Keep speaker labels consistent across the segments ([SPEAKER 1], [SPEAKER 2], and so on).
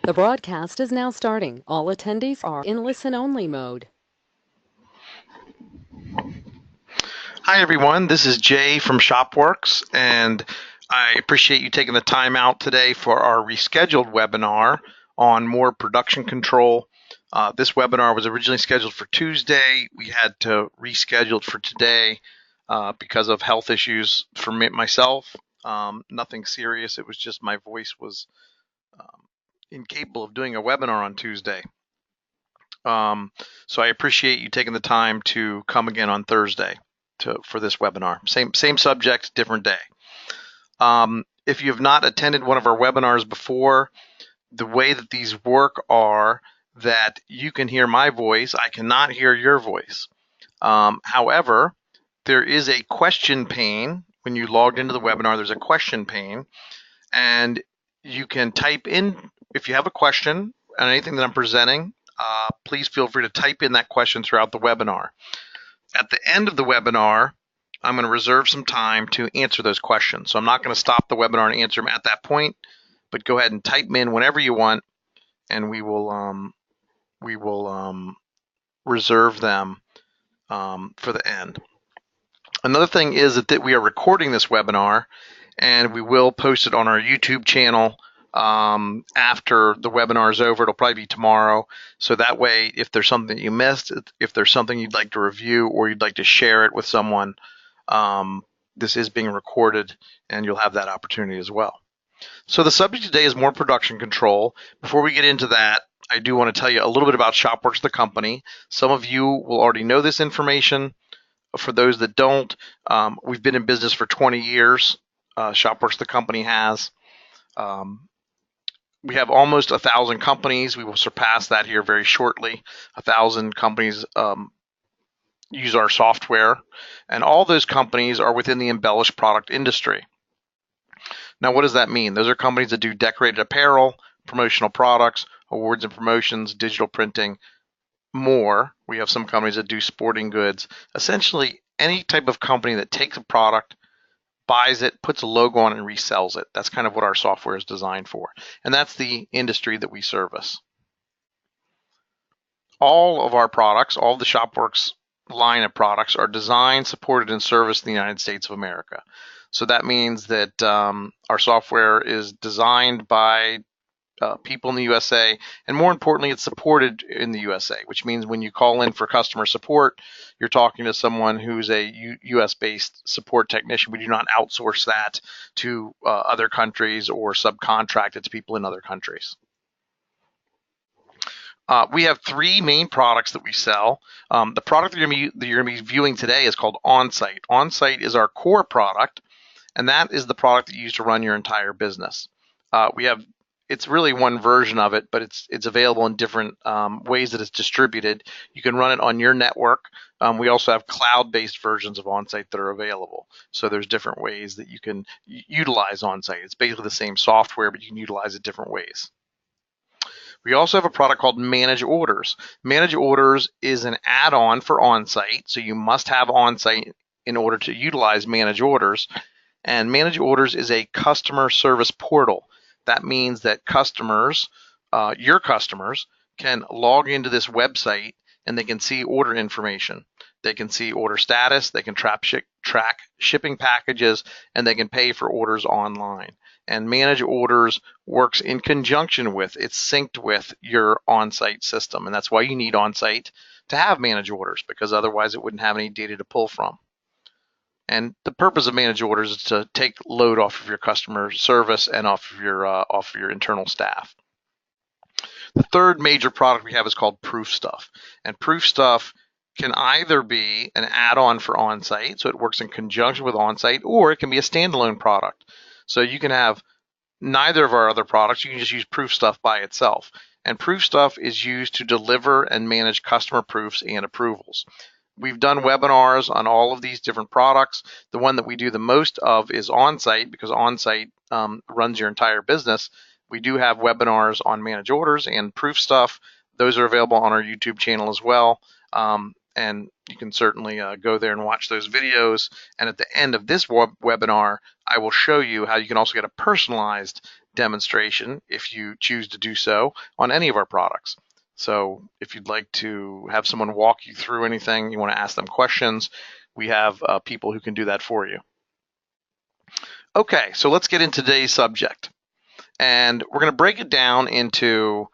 [SPEAKER 1] The broadcast is now starting. All attendees are in listen-only mode.
[SPEAKER 2] Hi, everyone. This is Jay from Shopworks, and I appreciate you taking the time out today for our rescheduled webinar on more production control. This webinar was originally scheduled for Tuesday. We had to reschedule it for today because of health issues for myself. Nothing serious. It was just my voice was incapable of doing a webinar on Tuesday. So I appreciate you taking the time to come again on Thursday for this webinar. Same subject, different day. If you have not attended one of our webinars before, the way that these work are that you can hear my voice. I cannot hear your voice. However, there is a question pane. When you logged into the webinar, there's a question pane, and you can type in, if you have a question on anything that I'm presenting, please feel free to type in that question throughout the webinar. At the end of the webinar, I'm going to reserve some time to answer those questions. So I'm not going to stop the webinar and answer them at that point, but go ahead and type them in whenever you want, and we will reserve them for the end. Another thing is that we are recording this webinar, and we will post it on our YouTube channel after the webinar is over. It'll probably be tomorrow. So that way, if there's something that you missed, if there's something you'd like to review or you'd like to share it with someone, this is being recorded and you'll have that opportunity as well. So the subject today is more production control. Before we get into that, I do want to tell you a little bit about Shopworks, the company. Some of you will already know this information. For those that don't, we've been in business for 20 years. Shopworks, the company, has. We have almost 1,000 companies. We will surpass that here very shortly. 1,000 companies use our software, and all those companies are within the embellished product industry. Now, what does that mean? Those are companies that do decorated apparel, promotional products, awards and promotions, digital printing, more. We have some companies that do sporting goods. Essentially, any type of company that takes a product, buys it, puts a logo on it, and resells it. That's kind of what our software is designed for. And that's the industry that we service. All of our products, all of the Shopworks line of products, are designed, supported, and serviced in the United States of America. So that means that our software is designed by people in the USA, and more importantly, it's supported in the USA, which means when you call in for customer support, you're talking to someone who's a US-based support technician. We do not outsource that to other countries or subcontract it to people in other countries. We have three main products that we sell. The product that you're going to be viewing today is called OnSite. OnSite is our core product, and that is the product that you use to run your entire business. It's really one version of it, but it's available in different ways that it's distributed. You can run it on your network. We also have cloud-based versions of OnSite that are available. So there's different ways that you can utilize OnSite. It's basically the same software, but you can utilize it different ways. We also have a product called Manage Orders. Manage Orders is an add-on for OnSite, so you must have OnSite in order to utilize Manage Orders. And Manage Orders is a customer service portal. That means that customers, your customers, can log into this website and they can see order information. They can see order status, they can track shipping packages, and they can pay for orders online. And Manage Orders works in conjunction with, it's synced with your OnSite system. And that's why you need OnSite to have Manage Orders, because otherwise it wouldn't have any data to pull from. And the purpose of Manage Orders is to take load off of your customer service and off of your internal staff. The third major product we have is called Proof Stuff. And Proof Stuff can either be an add-on for OnSite, so it works in conjunction with OnSite, or it can be a standalone product. So you can have neither of our other products. You can just use Proof Stuff by itself. And Proof Stuff is used to deliver and manage customer proofs and approvals. We've done webinars on all of these different products. The one that we do the most of is OnSite, because OnSite runs your entire business. We do have webinars on Manage Orders and Proof Stuff. Those are available on our YouTube channel as well. And and you can certainly go there and watch those videos. And at the end of this webinar, I will show you how you can also get a personalized demonstration if you choose to do so on any of our products. So if you'd like to have someone walk you through anything, you want to ask them questions, we have people who can do that for you. Okay, so let's get into today's subject. And we're going to break it down into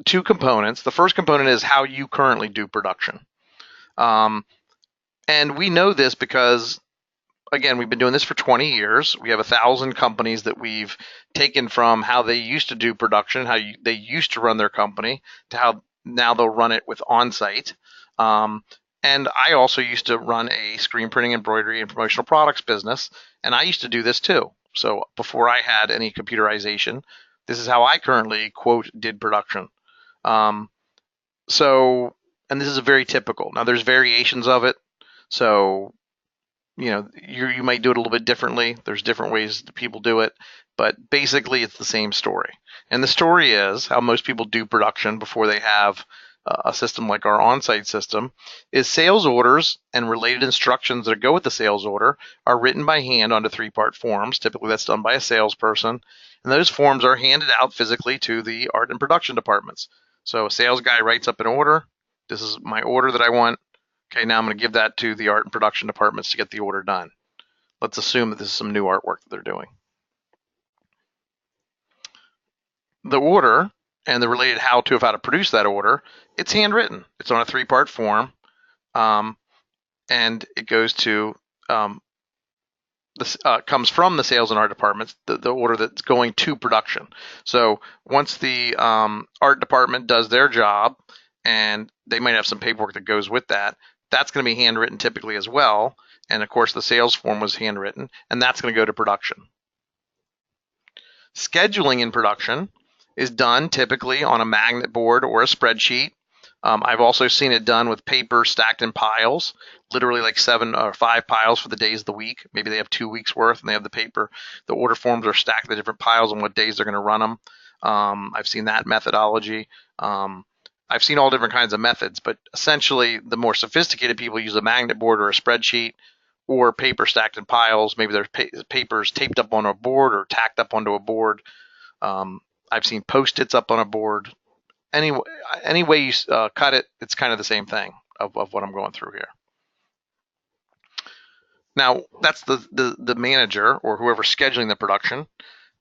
[SPEAKER 2] two components. The first component is how you currently do production. And we know this because, again, we've been doing this for 20 years. We have 1,000 companies that we've taken from how they used to do production, they used to run their company, to how now they'll run it with OnSite. And I also used to run a screen printing, embroidery, and promotional products business, and I used to do this too. So before I had any computerization, this is how I currently, quote, did production. And this is very typical. Now there's variations of it. So, you might do it a little bit differently. There's different ways that people do it, but basically it's the same story. And the story is how most people do production before they have a system like our OnSite system is sales orders and related instructions that go with the sales order are written by hand onto 3-part forms. Typically that's done by a salesperson. And those forms are handed out physically to the art and production departments. So a sales guy writes up an order. This is my order that I want. Okay, now I'm going to give that to the art and production departments to get the order done. Let's assume that this is some new artwork that they're doing. The order and the related how-to of how to produce that order, it's handwritten. It's on a 3-part form, and it goes to comes from the sales and art departments, the order that's going to production. So once the art department does their job, and they might have some paperwork that goes with that, that's going to be handwritten typically as well. And of course, the sales form was handwritten, and that's going to go to production. Scheduling in production is done typically on a magnet board or a spreadsheet. I've also seen it done with paper stacked in piles, literally like 7 or 5 piles for the days of the week. Maybe they have 2 weeks worth, and they have the paper. The order forms are stacked in different piles on what days they're going to run them. I've seen that methodology. I've seen all different kinds of methods, but essentially the more sophisticated people use a magnet board or a spreadsheet or paper stacked in piles. Maybe there's papers taped up on a board or tacked up onto a board. I've seen Post-its up on a board. Any way you cut it, it's kind of the same thing of what I'm going through here. Now, that's the manager or whoever's scheduling the production.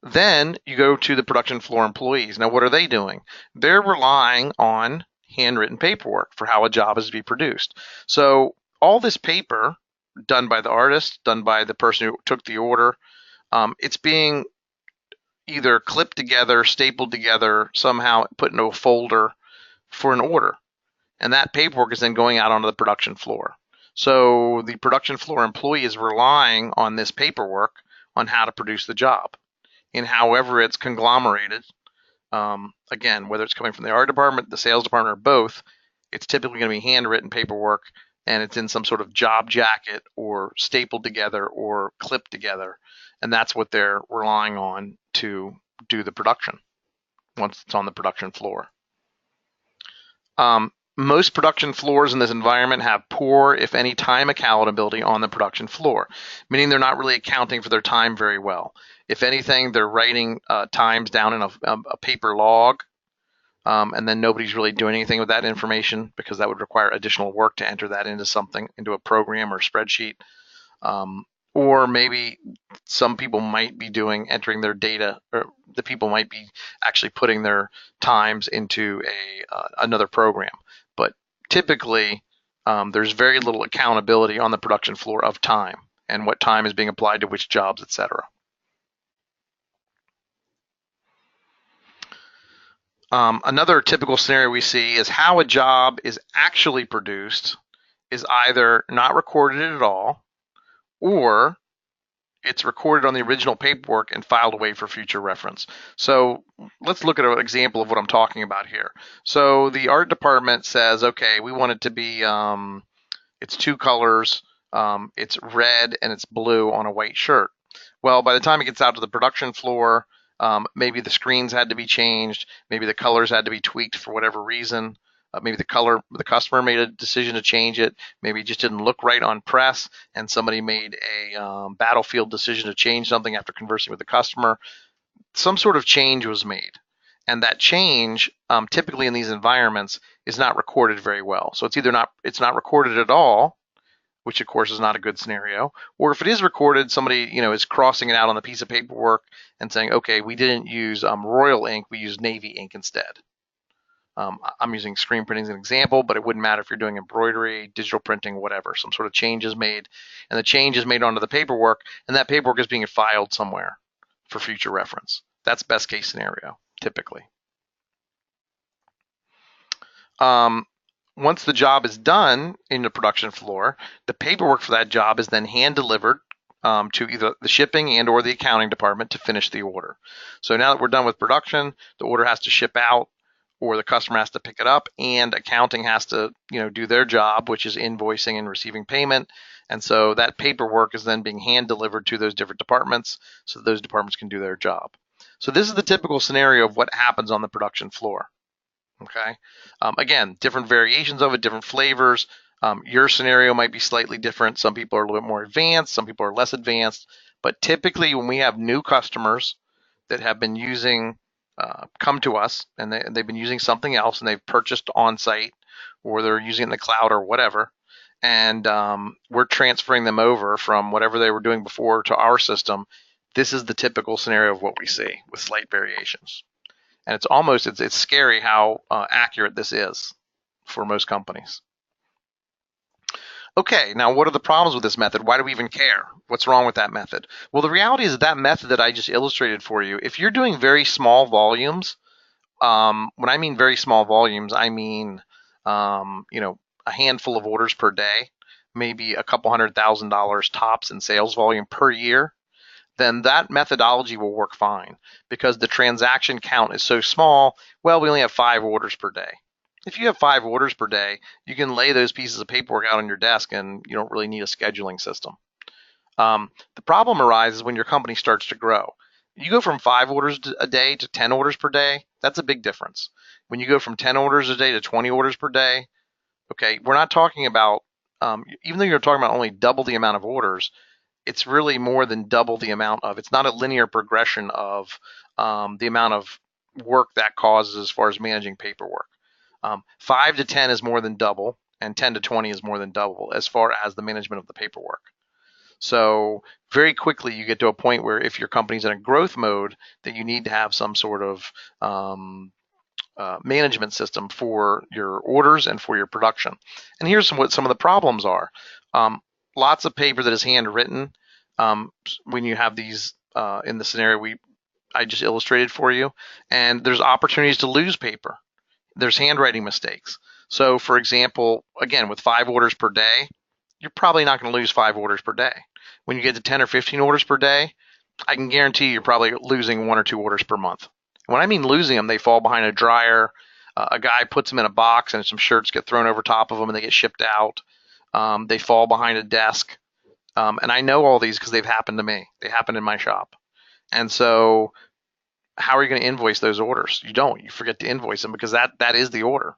[SPEAKER 2] Then you go to the production floor employees. Now, what are they doing? They're relying on handwritten paperwork for how a job is to be produced. So all this paper done by the artist, done by the person who took the order, it's being either clipped together, stapled together, somehow put into a folder for an order. And that paperwork is then going out onto the production floor. So the production floor employee is relying on this paperwork on how to produce the job. And however it's conglomerated, again, whether it's coming from the art department, the sales department, or both, it's typically going to be handwritten paperwork, and it's in some sort of job jacket or stapled together or clipped together. And that's what they're relying on to do the production once it's on the production floor. Most production floors in this environment have poor, if any, time accountability on the production floor, meaning they're not really accounting for their time very well. If anything, they're writing times down in a paper log, and then nobody's really doing anything with that information because that would require additional work to enter that into a program or spreadsheet. Or maybe some people might be entering their data, or the people might be actually putting their times into another program. But typically, there's very little accountability on the production floor of time and what time is being applied to which jobs, etc. Another typical scenario we see is how a job is actually produced is either not recorded at all, or it's recorded on the original paperwork and filed away for future reference. So let's look at an example of what I'm talking about here. So the art department says, okay, we want it to be, it's 2 colors, it's red and it's blue on a white shirt. Well, by the time it gets out to the production floor, maybe the screens had to be changed, maybe the colors had to be tweaked for whatever reason. Maybe the customer made a decision to change it. Maybe it just didn't look right on press, and somebody made a battlefield decision to change something after conversing with the customer. Some sort of change was made. And that change, typically in these environments, is not recorded very well. So it's not recorded at all, which of course is not a good scenario. Or if it is recorded, somebody is crossing it out on the piece of paperwork and saying, okay, we didn't use royal ink, we used navy ink instead. I'm using screen printing as an example, but it wouldn't matter if you're doing embroidery, digital printing, whatever. Some sort of change is made, and the change is made onto the paperwork, and that paperwork is being filed somewhere for future reference. That's best case scenario, typically. Once the job is done in the production floor, the paperwork for that job is then hand delivered to either the shipping and or the accounting department to finish the order. So now that we're done with production, the order has to ship out, or the customer has to pick it up, and accounting has to do their job, which is invoicing and receiving payment. And so that paperwork is then being hand delivered to those different departments so that those departments can do their job. So this is the typical scenario of what happens on the production floor. Okay. Again, different variations of it, different flavors. Your scenario might be slightly different. Some people are a little bit more advanced, some people are less advanced. But typically, when we have new customers that have been using, come to us, and they've been using something else, and they've purchased OnSite, or they're using it in the cloud or whatever, and we're transferring them over from whatever they were doing before to our system. This is the typical scenario of what we see with slight variations. And it's scary how accurate this is for most companies. Okay, now what are the problems with this method? Why do we even care? What's wrong with that method? Well, the reality is that method that I just illustrated for you, if you're doing very small volumes, when I mean very small volumes, I mean a handful of orders per day, maybe a couple $100,000 tops in sales volume per year, then that methodology will work fine because the transaction count is so small. Well, we only have 5 orders per day. If you have 5 orders per day, you can lay those pieces of paperwork out on your desk and you don't really need a scheduling system. The problem arises when your company starts to grow. You go from 5 orders a day to 10 orders per day, that's a big difference. When you go from 10 orders a day to 20 orders per day, okay, we're not talking about, even though you're talking about only double the amount of orders, it's really more than double the amount of, it's not a linear progression of the amount of work that causes as far as managing paperwork. 5 to 10 is more than double, and 10 to 20 is more than double as far as the management of the paperwork. So very quickly you get to a point where if your company's in a growth mode, that you need to have some sort of management system for your orders and for your production. And here's what some of the problems are. Lots of paper that is handwritten. When you have these in the scenario I just illustrated for you, and there's opportunities to lose paper. There's handwriting mistakes. So for example, again, with 5 orders per day, you're probably not going to lose 5 orders per day. When you get to 10 or 15 orders per day, I can guarantee you're probably losing 1 or 2 orders per month. When I mean losing them, they fall behind a dryer. A guy puts them in a box and some shirts get thrown over top of them and they get shipped out. They fall behind a desk. And I know all these because they've happened to me. They happened in my shop. And so how are you going to invoice those orders? You don't. You forget to invoice them because that is the order.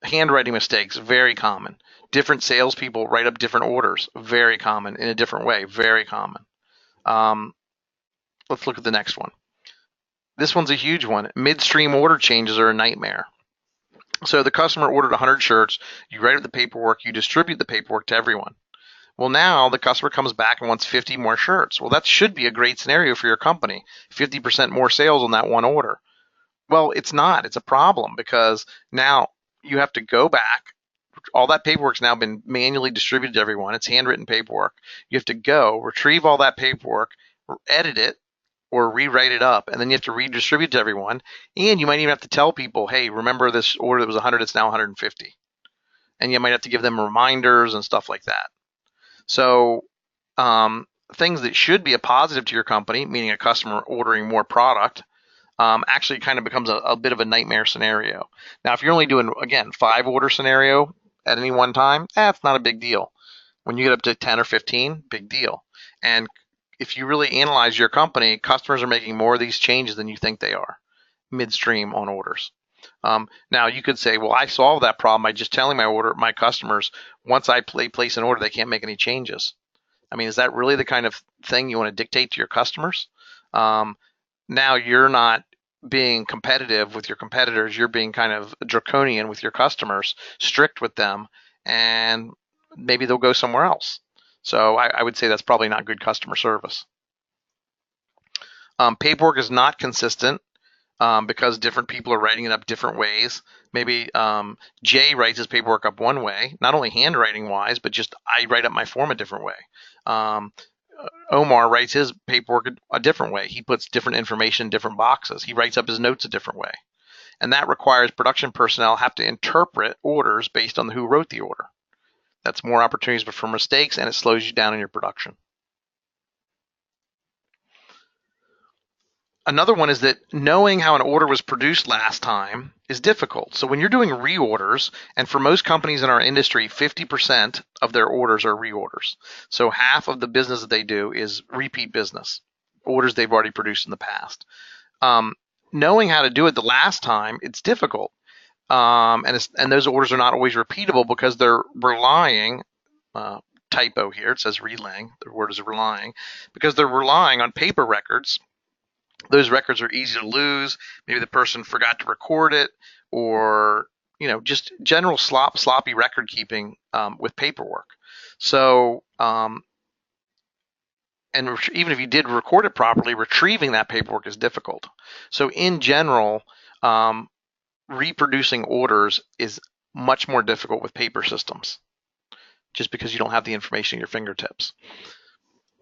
[SPEAKER 2] Handwriting mistakes, very common. Different salespeople write up different orders, very common. In a different way, very common. Let's look at the next one. This one's a huge one. Midstream order changes are a nightmare. So the customer ordered 100 shirts. You write up the paperwork. You distribute the paperwork to everyone. Well, now the customer comes back and wants 50 more shirts. Well, that should be a great scenario for your company. 50% more sales on that one order. Well, it's not. It's a problem because now you have to go back. All that paperwork's now been manually distributed to everyone. It's handwritten paperwork. You have to go retrieve all that paperwork, edit it, or rewrite it up, and then you have to redistribute to everyone. And you might even have to tell people, hey, remember this order that was 100, it's now 150. And you might have to give them reminders and stuff like that. So things that should be a positive to your company, meaning a customer ordering more product, actually kind of becomes a bit of a nightmare scenario. Now, if you're only doing, again, 5 order scenario at any one time, that's not a big deal. When you get up to 10 or 15, big deal. And if you really analyze your company, customers are making more of these changes than you think they are midstream on orders. Now you could say, well, I solved that problem by just telling my customers, once I place an order, they can't make any changes. I mean, is that really the kind of thing you want to dictate to your customers? Um, Now you're not being competitive with your competitors. You're being kind of draconian with your customers, strict with them, and maybe they'll go somewhere else. So I would say that's probably not good customer service. Paperwork is not consistent because different people are writing it up different ways. Maybe Jay writes his paperwork up one way, not only handwriting wise, but just I write up my form a different way. Um, Omar writes his paperwork a different way. He puts different information in different boxes. He writes up his notes a different way. And that requires production personnel have to interpret orders based on who wrote the order. That's more opportunities for mistakes, and it slows you down in your production. Another one is that knowing how an order was produced last time is difficult. So when you're doing reorders, and for most companies in our industry, 50% of their orders are reorders. So half of the business that they do is repeat business, orders they've already produced in the past. Knowing how to do it the last time, it's difficult. And those orders are not always repeatable because they're relying, typo here, it says relaying, the word is relying, because they're relying on paper records. Those records are easy to lose. Maybe the person forgot to record it, or just general sloppy record keeping with paperwork. So, and even if you did record it properly, retrieving that paperwork is difficult. So, in general, reproducing orders is much more difficult with paper systems, just because you don't have the information at your fingertips.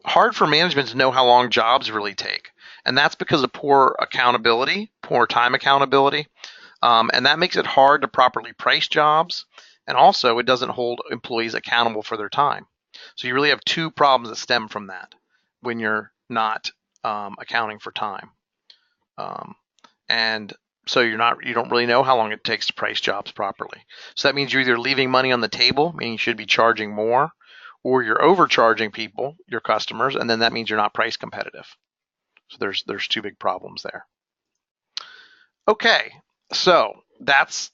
[SPEAKER 2] Hard for management to know how long jobs really take. And that's because of poor accountability, poor time accountability. And that makes it hard to properly price jobs. And also, it doesn't hold employees accountable for their time. So you really have two problems that stem from that when you're not accounting for time. And so you don't really know how long it takes to price jobs properly. So that means you're either leaving money on the table, meaning you should be charging more, or you're overcharging people, your customers, and then that means you're not price competitive. So there's two big problems there. Okay, so that's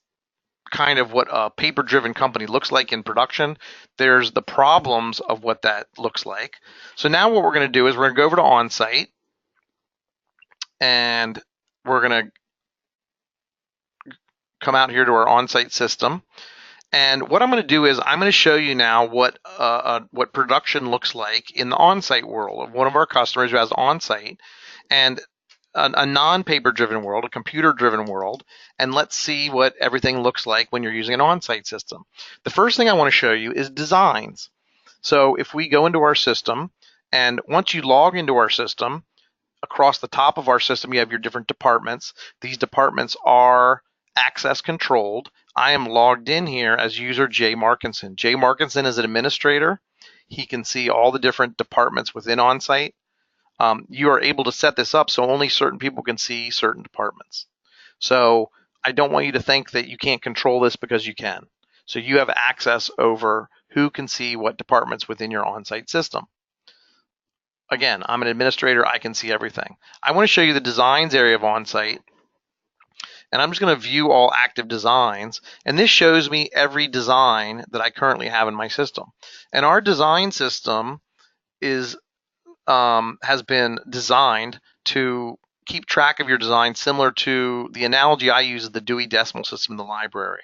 [SPEAKER 2] kind of what a paper-driven company looks like in production. There's the problems of what that looks like. So now what we're going to do is we're going to go over to OnSite, and we're going to come out here to our OnSite system. And what I'm going to do is I'm going to show you now what production looks like in the OnSite world of one of our customers who has OnSite, and a non-paper driven world, a computer driven world, and let's see what everything looks like when you're using an OnSite system. The first thing I want to show you is designs. So if we go into our system, and once you log into our system, across the top of our system you have your different departments. These departments are access controlled. I am logged in here as user Jay Markinson. Jay Markinson is an administrator. He can see all the different departments within OnSite. You are able to set this up so only certain people can see certain departments. So I don't want you to think that you can't control this, because you can. So you have access over who can see what departments within your OnSite system. Again, I'm an administrator. I can see everything. I want to show you the designs area of OnSite. And I'm just going to view all active designs. And this shows me every design that I currently have in my system. And our design system has been designed to keep track of your design, similar to the analogy I use of the Dewey Decimal System in the library.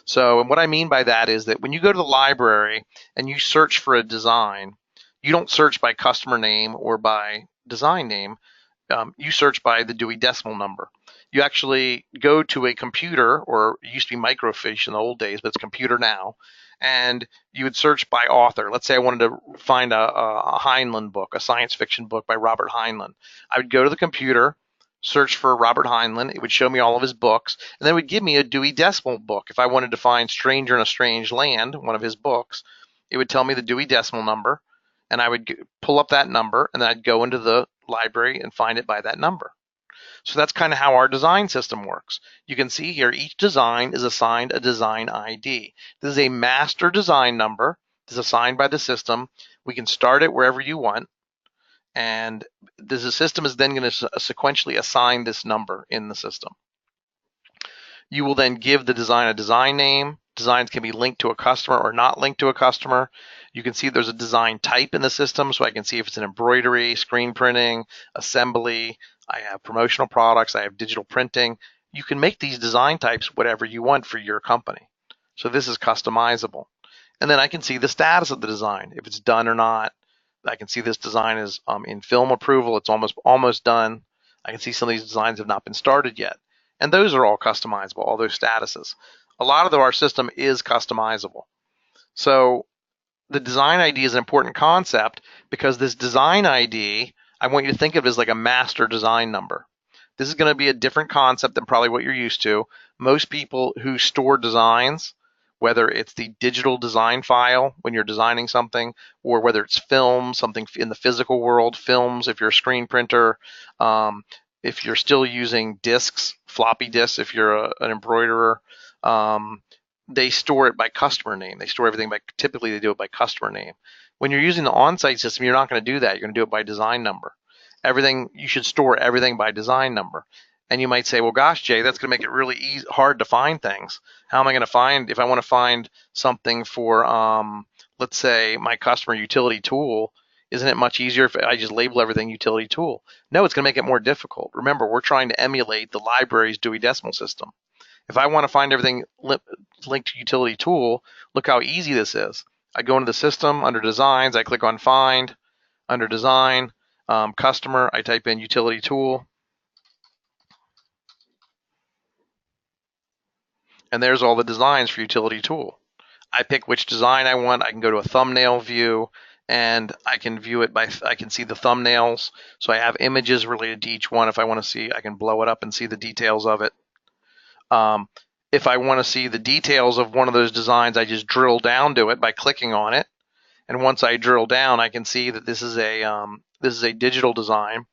[SPEAKER 2] So, and what I mean by that is that when you go to the library and you search for a design, you don't search by customer name or by design name. You search by the Dewey Decimal number. You actually go to a computer, or it used to be microfiche in the old days, but it's computer now, and you would search by author. Let's say I wanted to find a Heinlein book, a science fiction book by Robert Heinlein. I would go to the computer, search for Robert Heinlein. It would show me all of his books, and then it would give me a Dewey Decimal book. If I wanted to find Stranger in a Strange Land, one of his books, it would tell me the Dewey Decimal number, and I would pull up that number, and then I'd go into the library and find it by that number. So that's kind of how our design system works. You can see here each design is assigned a design ID. This is a master design number. This is assigned by the system. We can start it wherever you want, and the system is then going to sequentially assign this number in the system. You will then give the design a design name. Designs can be linked to a customer or not linked to a customer. You can see there's a design type in the system, so I can see if it's an embroidery, screen printing, assembly. I have promotional products. I have digital printing. You can make these design types whatever you want for your company. So this is customizable. And then I can see the status of the design, if it's done or not. I can see this design is in film approval. It's almost done. I can see some of these designs have not been started yet. And those are all customizable, all those statuses. A lot of our system is customizable. So the design ID is an important concept because this design ID, I want you to think of it as like a master design number. This is going to be a different concept than probably what you're used to. Most people who store designs, whether it's the digital design file when you're designing something, or whether it's film, something in the physical world, films, if you're a screen printer, if you're still using discs, floppy disks, if you're an embroiderer, they store it by customer name. They store everything typically they do it by customer name. When you're using the on-site system, you're not going to do that. You're going to do it by design number. You should store everything by design number. And you might say, well, gosh, Jay, that's going to make it really hard to find things. How am I going to find, if I want to find something for, let's say, my customer utility tool, isn't it much easier if I just label everything utility tool? No, it's going to make it more difficult. Remember, we're trying to emulate the library's Dewey Decimal System. If I want to find everything linked to utility tool, look how easy this is. I go into the system, under designs, I click on find, under design, customer, I type in utility tool, and there's all the designs for utility tool. I pick which design I want. I can go to a thumbnail view, and I can view it I can see the thumbnails. So I have images related to each one. If I want to see, I can blow it up and see the details of it. If I want to see the details of one of those designs, I just drill down to it by clicking on it. And once I drill down, I can see that this is a digital design,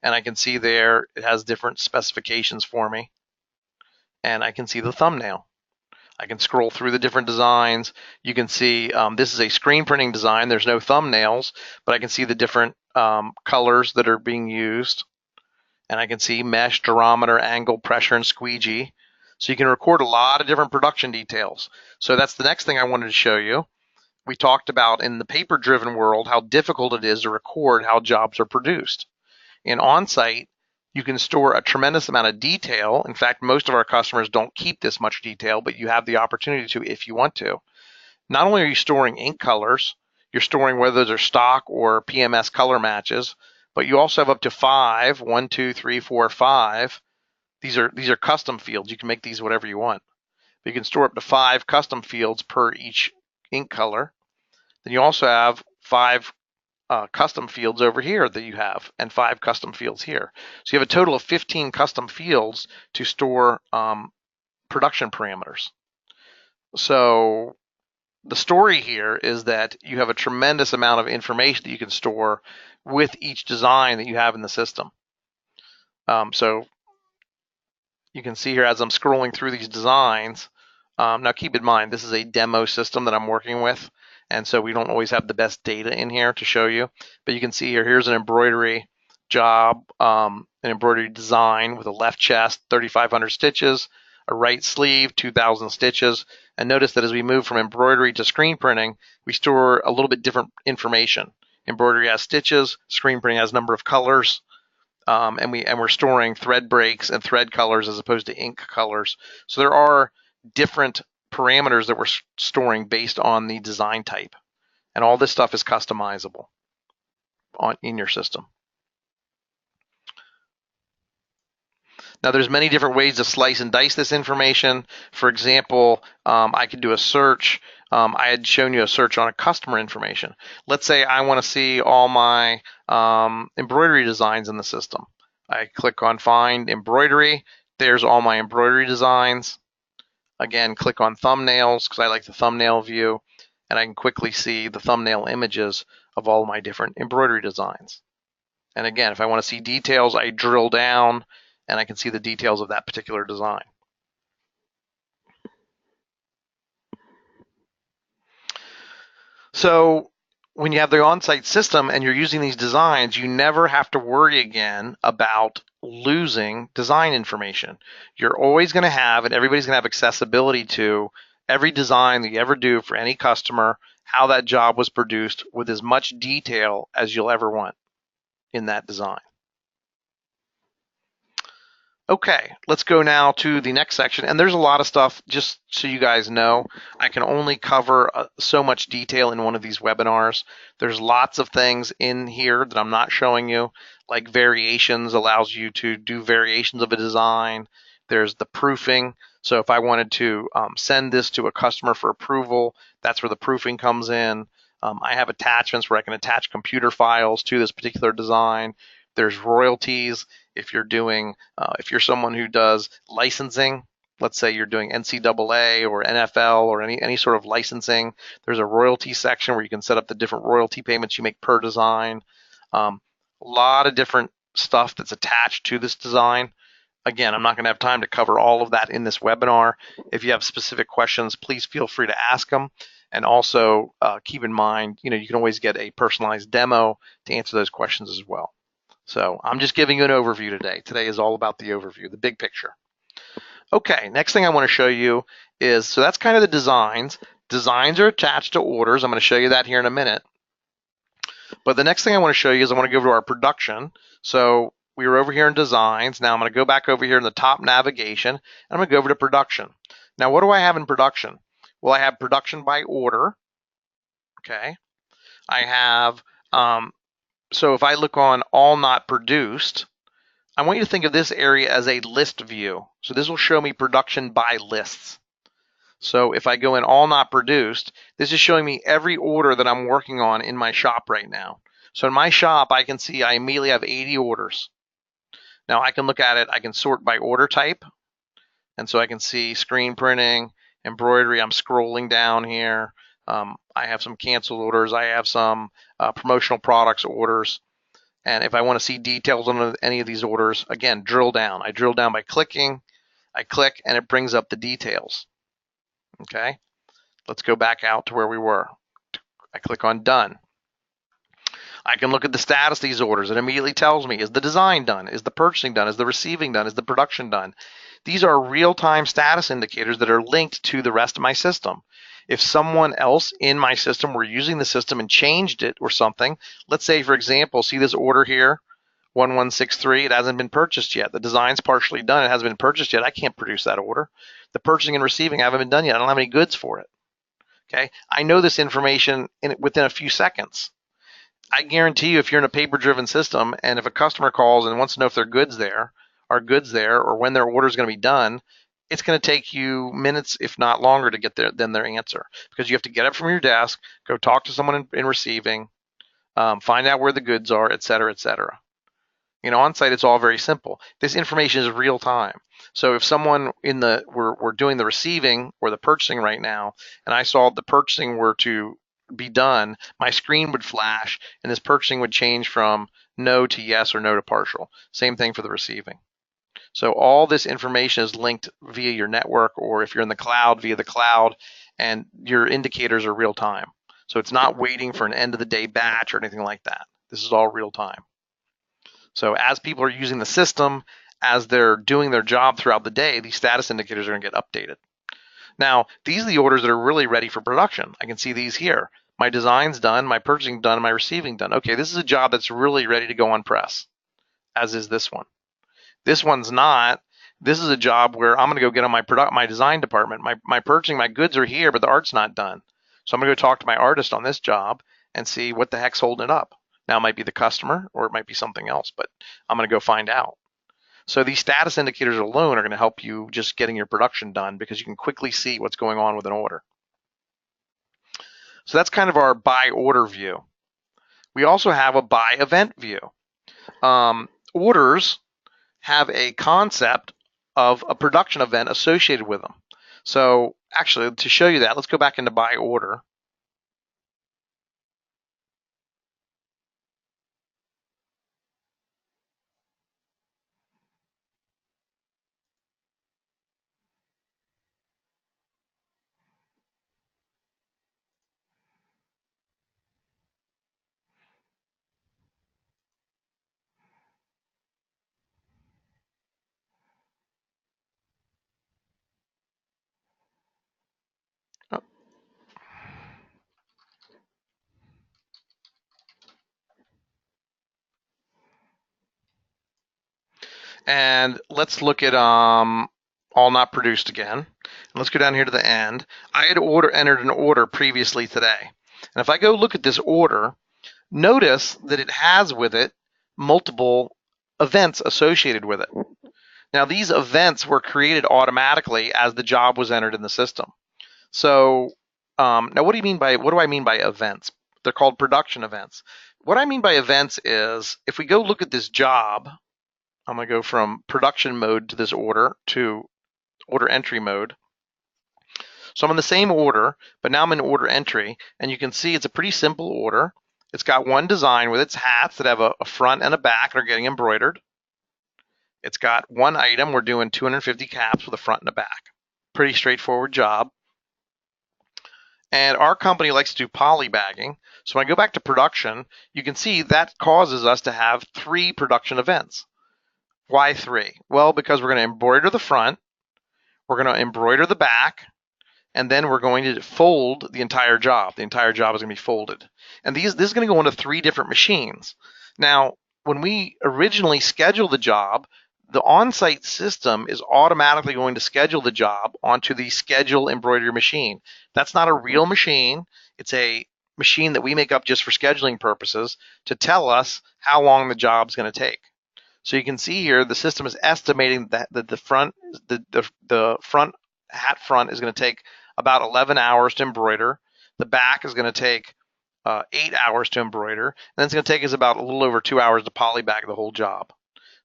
[SPEAKER 2] and I can see there it has different specifications for me, and I can see the thumbnail. I can scroll through the different designs. You can see this is a screen printing design. There's no thumbnails, but I can see the different colors that are being used, and I can see mesh, durometer, angle, pressure, and squeegee. So you can record a lot of different production details. So that's the next thing I wanted to show you. We talked about in the paper-driven world how difficult it is to record how jobs are produced. In OnSite, you can store a tremendous amount of detail. In fact, most of our customers don't keep this much detail, but you have the opportunity to if you want to. Not only are you storing ink colors, you're storing whether they're stock or PMS color matches, but you also have up to 5, 1, 2, 3, 4, 5. These are custom fields. You can make these whatever you want. But you can store up to 5 custom fields per each ink color. Then you also have 5 custom fields over here that you have, and 5 custom fields here. So you have a total of 15 custom fields to store production parameters. So the story here is that you have a tremendous amount of information that you can store with each design that you have in the system. So you can see here as I'm scrolling through these designs, now keep in mind this is a demo system that I'm working with, and so we don't always have the best data in here to show you, but you can see here's an embroidery job, an embroidery design with a left chest, 3,500 stitches, a right sleeve, 2,000 stitches, and notice that as we move from embroidery to screen printing, we store a little bit different information. Embroidery has stitches, screen printing has number of colors, and we're storing thread breaks and thread colors as opposed to ink colors. So there are different parameters that we're storing based on the design type, and all this stuff is customizable in your system. Now there's many different ways to slice and dice this information. For example, I could do a search. I had shown you a search on a customer information. Let's say I want to see all my embroidery designs in the system. I click on find embroidery. There's all my embroidery designs. Again, click on thumbnails because I like the thumbnail view, and I can quickly see the thumbnail images of all my different embroidery designs. And again, if I want to see details, I drill down and I can see the details of that particular design. So when you have the OnSite system and you're using these designs, you never have to worry again about losing design information. You're always going to have, and everybody's going to have accessibility to every design that you ever do for any customer, how that job was produced with as much detail as you'll ever want in that design. Okay, let's go now to the next section. And there's a lot of stuff, just so you guys know. I can only cover so much detail in one of these webinars. There's lots of things in here that I'm not showing you, like variations allows you to do variations of a design. There's the proofing. So if I wanted to send this to a customer for approval, that's where the proofing comes in. I have attachments where I can attach computer files to this particular design. There's royalties. If you're doing, if you're someone who does licensing, let's say you're doing NCAA or NFL or any sort of licensing, there's a royalty section where you can set up the different royalty payments you make per design. A lot of different stuff that's attached to this design. Again, I'm not going to have time to cover all of that in this webinar. If you have specific questions, please feel free to ask them. And also keep in mind, you can always get a personalized demo to answer those questions as well. So I'm just giving you an overview today. Today is all about the overview, the big picture. Okay, next thing I want to show you is, so that's kind of the designs. Designs are attached to orders. I'm going to show you that here in a minute. But the next thing I want to show you is I want to go over to our production. So we were over here in designs. Now I'm going to go back over here in the top navigation, and I'm going to go over to production. Now what do I have in production? Well, I have production by order. Okay. I have, so if I look on all not produced, I want you to think of this area as a list view. So this will show me production by lists. So if I go in all not produced, this is showing me every order that I'm working on in my shop right now. So in my shop, I can see I immediately have 80 orders. Now I can look at it, I can sort by order type. And so I can see screen printing, embroidery. I'm scrolling down here. I have some canceled orders. I have some promotional products orders. And if I want to see details on any of these orders, again, drill down. I drill down by clicking. I click, and it brings up the details. Okay, let's go back out to where we were. I click on done. I can look at the status of these orders. It immediately tells me, is the design done? Is the purchasing done? Is the receiving done? Is the production done? These are real-time status indicators that are linked to the rest of my system. If someone else in my system were using the system and changed it or something, let's say, for example, see this order here, 1163, it hasn't been purchased yet. The design's partially done. It hasn't been purchased yet. I can't produce that order. The purchasing and receiving haven't been done yet. I don't have any goods for it. Okay, I know this information within a few seconds. I guarantee you, if you're in a paper-driven system, and if a customer calls and wants to know if their goods there, or when their order is going to be done, it's going to take you minutes, if not longer, to get their answer, because you have to get up from your desk, go talk to someone in receiving, find out where the goods are, et cetera, et cetera. OnSite, it's all very simple. This information is real time. So if someone we're doing the receiving or the purchasing right now, and I saw the purchasing were to be done, my screen would flash, and this purchasing would change from no to yes or no to partial. Same thing for the receiving. So all this information is linked via your network, or if you're in the cloud, via the cloud, and your indicators are real time. So it's not waiting for an end of the day batch or anything like that. This is all real time. So as people are using the system, as they're doing their job throughout the day, these status indicators are going to get updated. Now, these are the orders that are really ready for production. I can see these here. My design's done, my purchasing done, my receiving done. Okay, this is a job that's really ready to go on press, as is this one. This one's not. This is a job where I'm going to go get on my design department. My purchasing, my goods are here, but the art's not done. So I'm going to go talk to my artist on this job and see what the heck's holding it up. Now, it might be the customer, or it might be something else, but I'm going to go find out. So these status indicators alone are going to help you just getting your production done, because you can quickly see what's going on with an order. So that's kind of our by order view. We also have a by event view. Orders have a concept of a production event associated with them. So actually, to show you that, let's go back into by order. And let's look at all not produced again. Let's go down here to the end. I had entered an order previously today. And if I go look at this order, notice that it has with it multiple events associated with it. Now, these events were created automatically as the job was entered in the system. So now what do I mean by events? They're called production events. What I mean by events is if we go look at this job, I'm going to go from production mode to this order to order entry mode. So I'm in the same order, but now I'm in order entry, and you can see it's a pretty simple order. It's got one design with its hats that have a front and a back and are getting embroidered. It's got one item. We're doing 250 caps with a front and a back. Pretty straightforward job. And our company likes to do poly bagging. So when I go back to production, you can see that causes us to have 3 production events. Why 3? Well, because we're going to embroider the front, we're going to embroider the back, and then we're going to fold the entire job. The entire job is going to be folded. And this is going to go into 3 different machines. Now, when we originally schedule the job, the OnSite system is automatically going to schedule the job onto the schedule embroidery machine. That's not a real machine. It's a machine that we make up just for scheduling purposes to tell us how long the job's going to take. So you can see here the system is estimating that the front hat front is going to take about 11 hours to embroider. The back is going to take 8 hours to embroider, and then it's going to take us about a little over 2 hours to poly bag the whole job.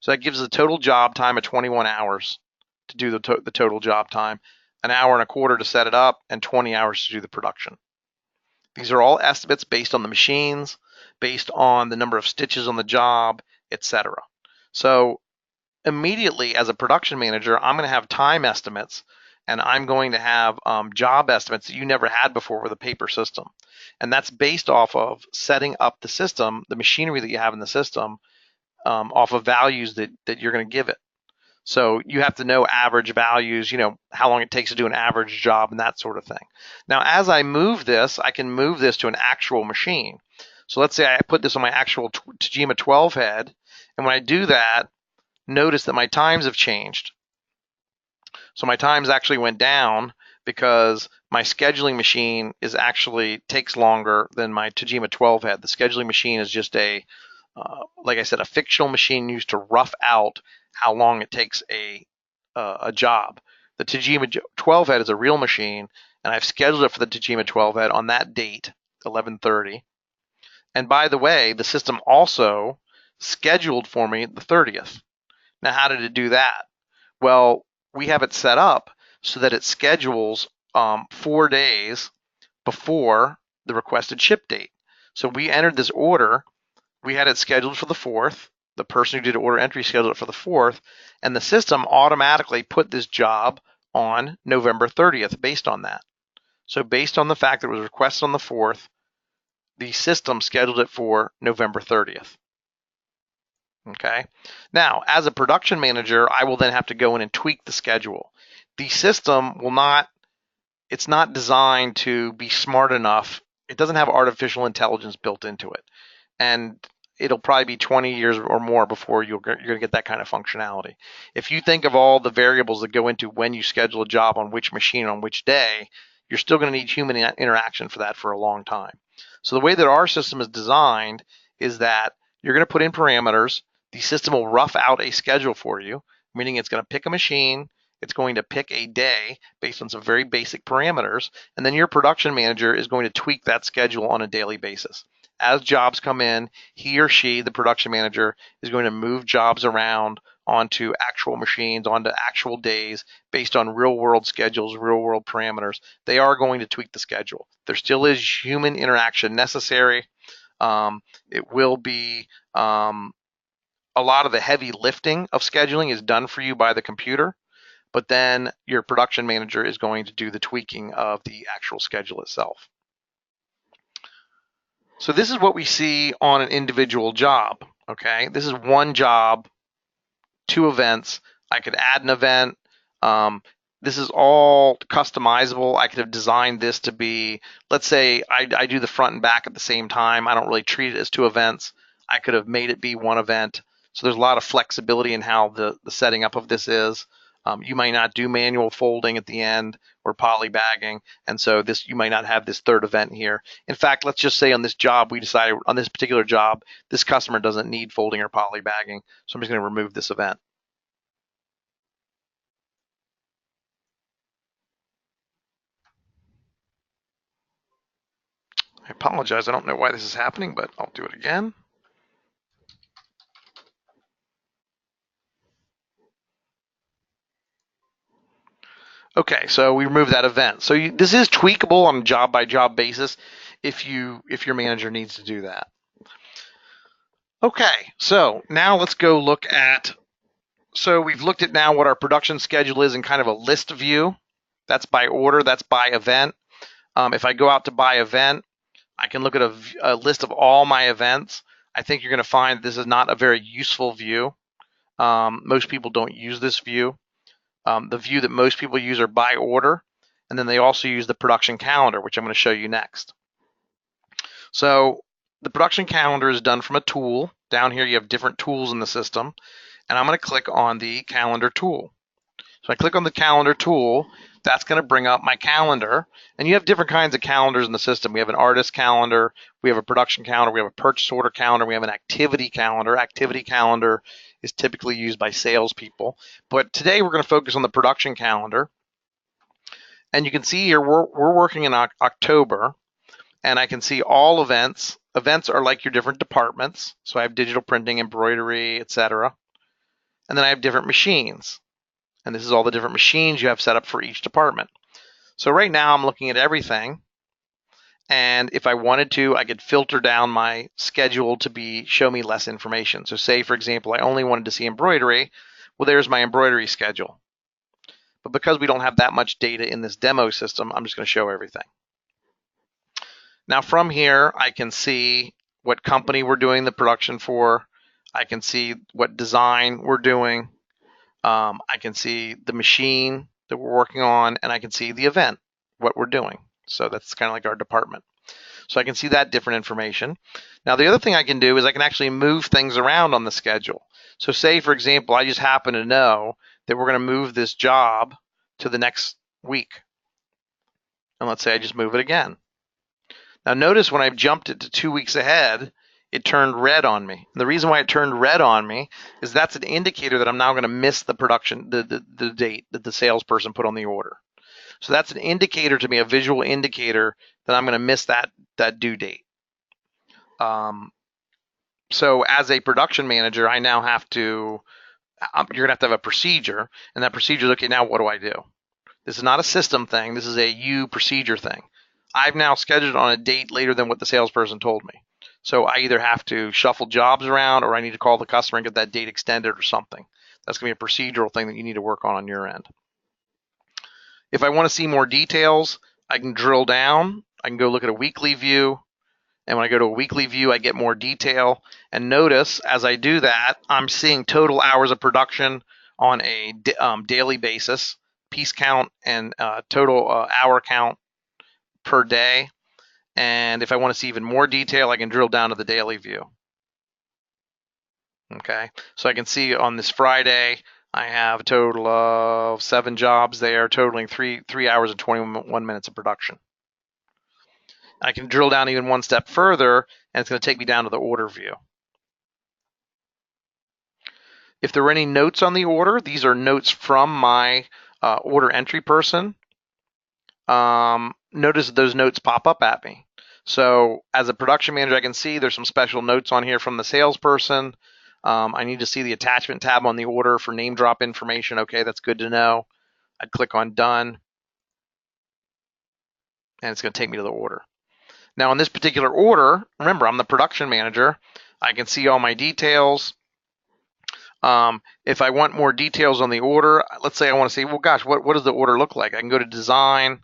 [SPEAKER 2] So that gives us a total job time of 21 hours to do the total job time, an hour and a quarter to set it up, and 20 hours to do the production. These are all estimates based on the machines, based on the number of stitches on the job, etc. So immediately as a production manager, I'm going to have time estimates, and I'm going to have job estimates that you never had before with a paper system. And that's based off of setting up the system, the machinery that you have in the system, off of values that you're going to give it. So you have to know average values, how long it takes to do an average job and that sort of thing. Now, as I move this, I can move this to an actual machine. So let's say I put this on my actual Tajima 12 head, and when I do that, notice that my times have changed. So my times actually went down because my scheduling machine takes longer than my Tajima 12 head. The scheduling machine is just like I said, a fictional machine used to rough out how long it takes a job. The Tajima 12 head is a real machine, and I've scheduled it for the Tajima 12 head on that date, 11:30. And by the way, the system also scheduled for me the 30th. Now, how did it do that? Well, we have it set up so that it schedules 4 days before the requested ship date. So we entered this order. We had it scheduled for the 4th. The person who did order entry scheduled it for the 4th, and the system automatically put this job on November 30th based on that. So based on the fact that it was requested on the 4th, the system scheduled it for November 30th. Okay. Now, as a production manager, I will then have to go in and tweak the schedule. The system it's not designed to be smart enough. It doesn't have artificial intelligence built into it. And it'll probably be 20 years or more before you're going to get that kind of functionality. If you think of all the variables that go into when you schedule a job on which machine on which day, you're still going to need human interaction for that for a long time. So the way that our system is designed is that you're going to put in parameters. The system will rough out a schedule for you, meaning it's going to pick a machine, it's going to pick a day based on some very basic parameters, and then your production manager is going to tweak that schedule on a daily basis. As jobs come in, he or she, the production manager, is going to move jobs around onto actual machines, onto actual days, based on real-world schedules, real-world parameters. They are going to tweak the schedule. There still is human interaction necessary. It will be a lot of the heavy lifting of scheduling is done for you by the computer, but then your production manager is going to do the tweaking of the actual schedule itself. So this is what we see on an individual job, okay? This is one job, 2 events. I could add an event. This is all customizable. I could have designed this to be, let's say I do the front and back at the same time. I don't really treat it as 2 events. I could have made it be 1 event. So there's a lot of flexibility in how the setting up of this is. You might not do manual folding at the end or poly bagging, and so this you might not have this third event here. In fact, let's just say on this job, we decided on this particular job, this customer doesn't need folding or poly bagging, so I'm just going to remove this event. I apologize, I don't know why this is happening, but I'll do it again. Okay, so we remove that event. So this is tweakable on a job by job basis if your manager needs to do that. Okay, so now let's go look at, so we've looked at now what our production schedule is in kind of a list view. That's by order, that's by event. If I go out to by event, I can look at a list of all my events. I think you're going to find this is not a very useful view. Most people don't use this view. The view that most people use are by order, and then they also use the production calendar, which I'm going to show you next. So the production calendar is done from a tool. Down here you have different tools in the system, and I'm going to click on the calendar tool. So I click on the calendar tool, that's going to bring up my calendar, and you have different kinds of calendars in the system. We have an artist calendar, we have a production calendar, we have a purchase order calendar, we have an activity calendar. Activity calendar is typically used by salespeople, but today we're going to focus on the production calendar. And you can see here we're working in October, and I can see all events. Events are like your different departments. So I have digital printing, embroidery, etc. And then I have different machines. And this is all the different machines you have set up for each department. So right now I'm looking at everything. And if I wanted to, I could filter down my schedule to show me less information. So say, for example, I only wanted to see embroidery. Well, there's my embroidery schedule. But because we don't have that much data in this demo system, I'm just going to show everything. Now from here, I can see what company we're doing the production for. I can see what design we're doing. I can see the machine that we're working on, and I can see the event, what we're doing. So that's kind of like our department. So I can see that different information. Now the other thing I can do is I can actually move things around on the schedule. So say, for example, I just happen to know that we're going to move this job to the next week. And let's say I just move it again. Now notice when I've jumped it to 2 weeks ahead, it turned red on me. And the reason why it turned red on me is that's an indicator that I'm now going to miss the production, the date that the salesperson put on the order. So that's an indicator to me, a visual indicator that I'm going to miss that due date. So as a production manager, I now have to, you're going to have a procedure, and that procedure is, okay, now what do I do? This is not a system thing. This is a you procedure thing. I've now scheduled on a date later than what the salesperson told me. So I either have to shuffle jobs around, or I need to call the customer and get that date extended or something. That's going to be a procedural thing that you need to work on your end. If I want to see more details, I can drill down. I can go look at a weekly view. And when I go to a weekly view, I get more detail. And notice as I do that, I'm seeing total hours of production on a daily basis, piece count and total hour count per day. And if I want to see even more detail, I can drill down to the daily view. Okay, so I can see on this Friday, I have a total of 7 jobs there, totaling 3 hours and 21 minutes of production. I can drill down even one step further, and it's going to take me down to the order view. If there are any notes on the order, these are notes from my order entry person. Notice those notes pop up at me. So as a production manager, I can see there's some special notes on here from the salesperson. I need to see the attachment tab on the order for name drop information. Okay, that's good to know. I'd click on done, and it's going to take me to the order. Now in this particular order, remember, I'm the production manager. I can see all my details. If I want more details on the order, let's say I want to see, well, gosh, what does the order look like? I can go to design.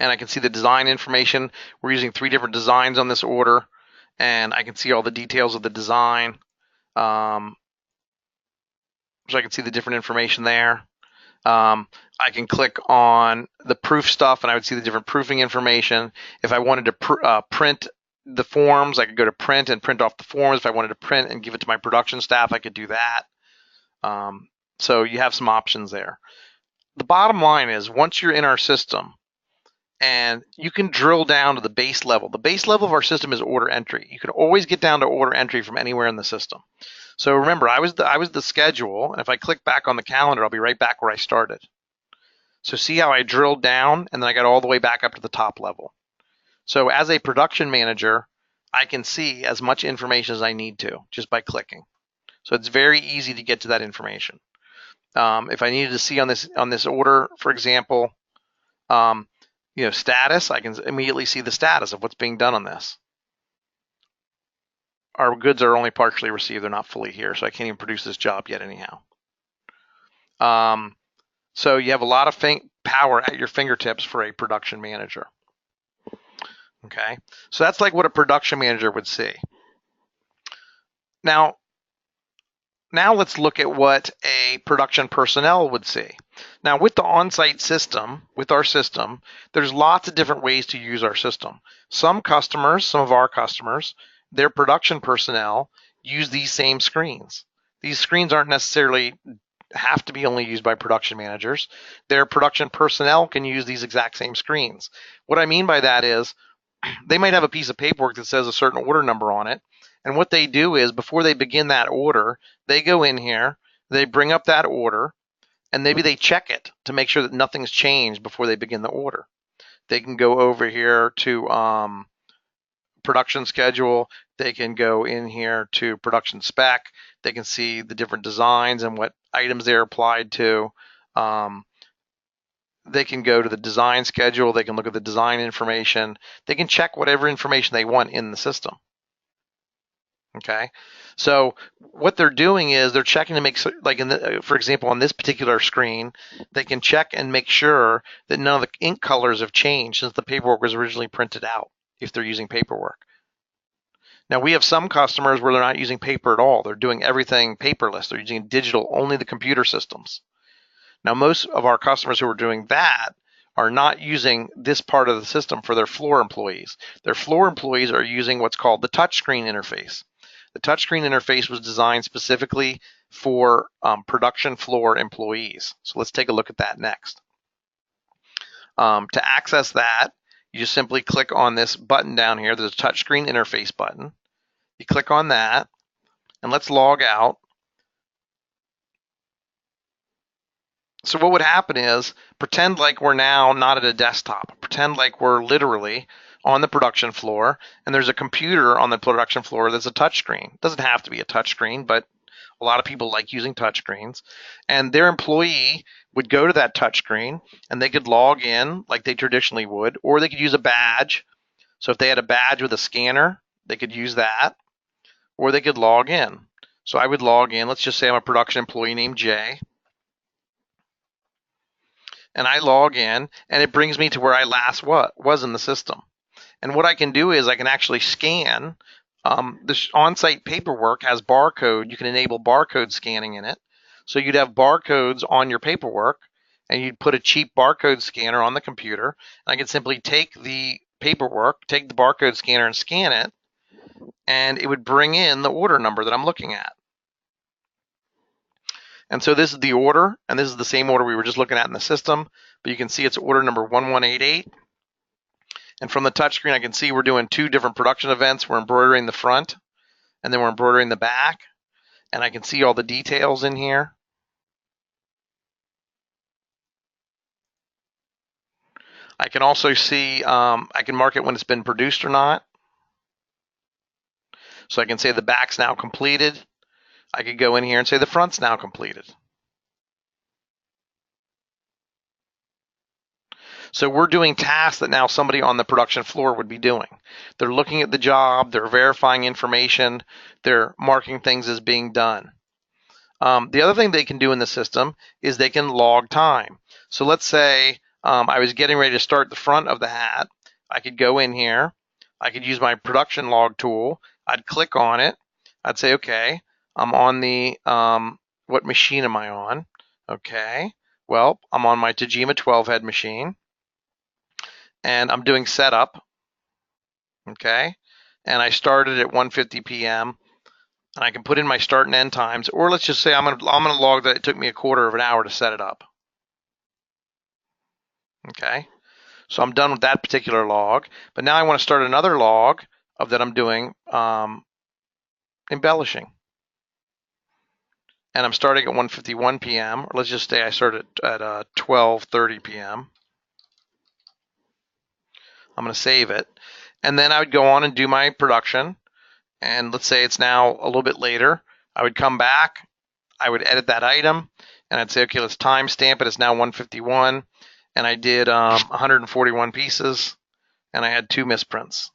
[SPEAKER 2] And I can see the design information. We're using 3 different designs on this order, and I can see all the details of the design. So I can see the different information there. I can click on the proof stuff and I would see the different proofing information. If I wanted to print the forms, I could go to print and print off the forms. If I wanted to print and give it to my production staff, I could do that. So you have some options there. The bottom line is once you're in our system, and you can drill down to the base level. The base level of our system is order entry. You can always get down to order entry from anywhere in the system. So remember, I was the schedule, and if I click back on the calendar, I'll be right back where I started. So see how I drilled down, and then I got all the way back up to the top level. So as a production manager, I can see as much information as I need to just by clicking. So it's very easy to get to that information. If I needed to see on this order, for example, status, I can immediately see the status of what's being done on this. Our goods are only partially received. They're not fully here, so I can't even produce this job yet anyhow. So you have a lot of power at your fingertips for a production manager. Okay, so that's like what a production manager would see. Now let's look at what a production personnel would see. Now with the OnSite system, with our system, there's lots of different ways to use our system. Some of our customers, their production personnel use these same screens. These screens aren't necessarily have to be only used by production managers. Their production personnel can use these exact same screens. What I mean by that is they might have a piece of paperwork that says a certain order number on it. And what they do is before they begin that order, they go in here, they bring up that order, and maybe they check it to make sure that nothing's changed before they begin the order. They can go over here to production schedule. They can go in here to production spec. They can see the different designs and what items they're applied to. They can go to the design schedule. They can look at the design information. They can check whatever information they want in the system. Okay, so what they're doing is they're checking to make, like for example, on this particular screen, they can check and make sure that none of the ink colors have changed since the paperwork was originally printed out, if they're using paperwork. Now we have some customers where they're not using paper at all. They're doing everything paperless. They're using digital, only the computer systems. Now most of our customers who are doing that are not using this part of the system for their floor employees. Their floor employees are using what's called the touchscreen interface. The touchscreen interface was designed specifically for production floor employees. So let's take a look at that next. To access that, you just simply click on this button down here. There's a touchscreen interface button. You click on that, and let's log out. So what would happen is, pretend like we're now not at a desktop. Pretend like we're literally on the production floor, and there's a computer on the production floor that's a touchscreen. It doesn't have to be a touchscreen, but a lot of people like using touchscreens. And their employee would go to that touchscreen, and they could log in like they traditionally would, or they could use a badge. So if they had a badge with a scanner, they could use that, or they could log in. So I would log in. Let's just say I'm a production employee named Jay. And I log in, and it brings me to where I last was in the system. And what I can do is I can actually scan. This on-site paperwork has barcode. You can enable barcode scanning in it. So you'd have barcodes on your paperwork, and you'd put a cheap barcode scanner on the computer. And I can simply take the paperwork, take the barcode scanner and scan it, and it would bring in the order number that I'm looking at. And so this is the order, and this is the same order we were just looking at in the system, but you can see it's order number 1188. And from the touchscreen, I can see we're doing two different production events. We're embroidering the front, and then we're embroidering the back. And I can see all the details in here. I can also see, I can mark it when it's been produced or not. So I can say the back's now completed. I could go in here and say the front's now completed. So we're doing tasks that now somebody on the production floor would be doing. They're looking at the job, they're verifying information, they're marking things as being done. The other thing they can do in the system is they can log time. So let's say I was getting ready to start the front of the hat. I could go in here. I could use my production log tool. I'd click on it. I'd say, okay, I'm on the, what machine am I on? Okay, Well, I'm on my Tajima 12 head machine and I'm doing setup. Okay. And I started at 1:50 p.m. and I can put in my start and end times, or let's just say I'm gonna log that it took me a quarter of an hour to set it up. Okay. So I'm done with that particular log, but now I want to start another log of that I'm doing embellishing. And I'm starting at 1:51 p.m. Or let's just say I start at 12:30 p.m. I'm going to save it. And then I would go on and do my production. And let's say it's now a little bit later. I would come back. I would edit that item. And I'd say, okay, let's timestamp it. It's now 1:51. And I did 141 pieces. And I had 2 misprints.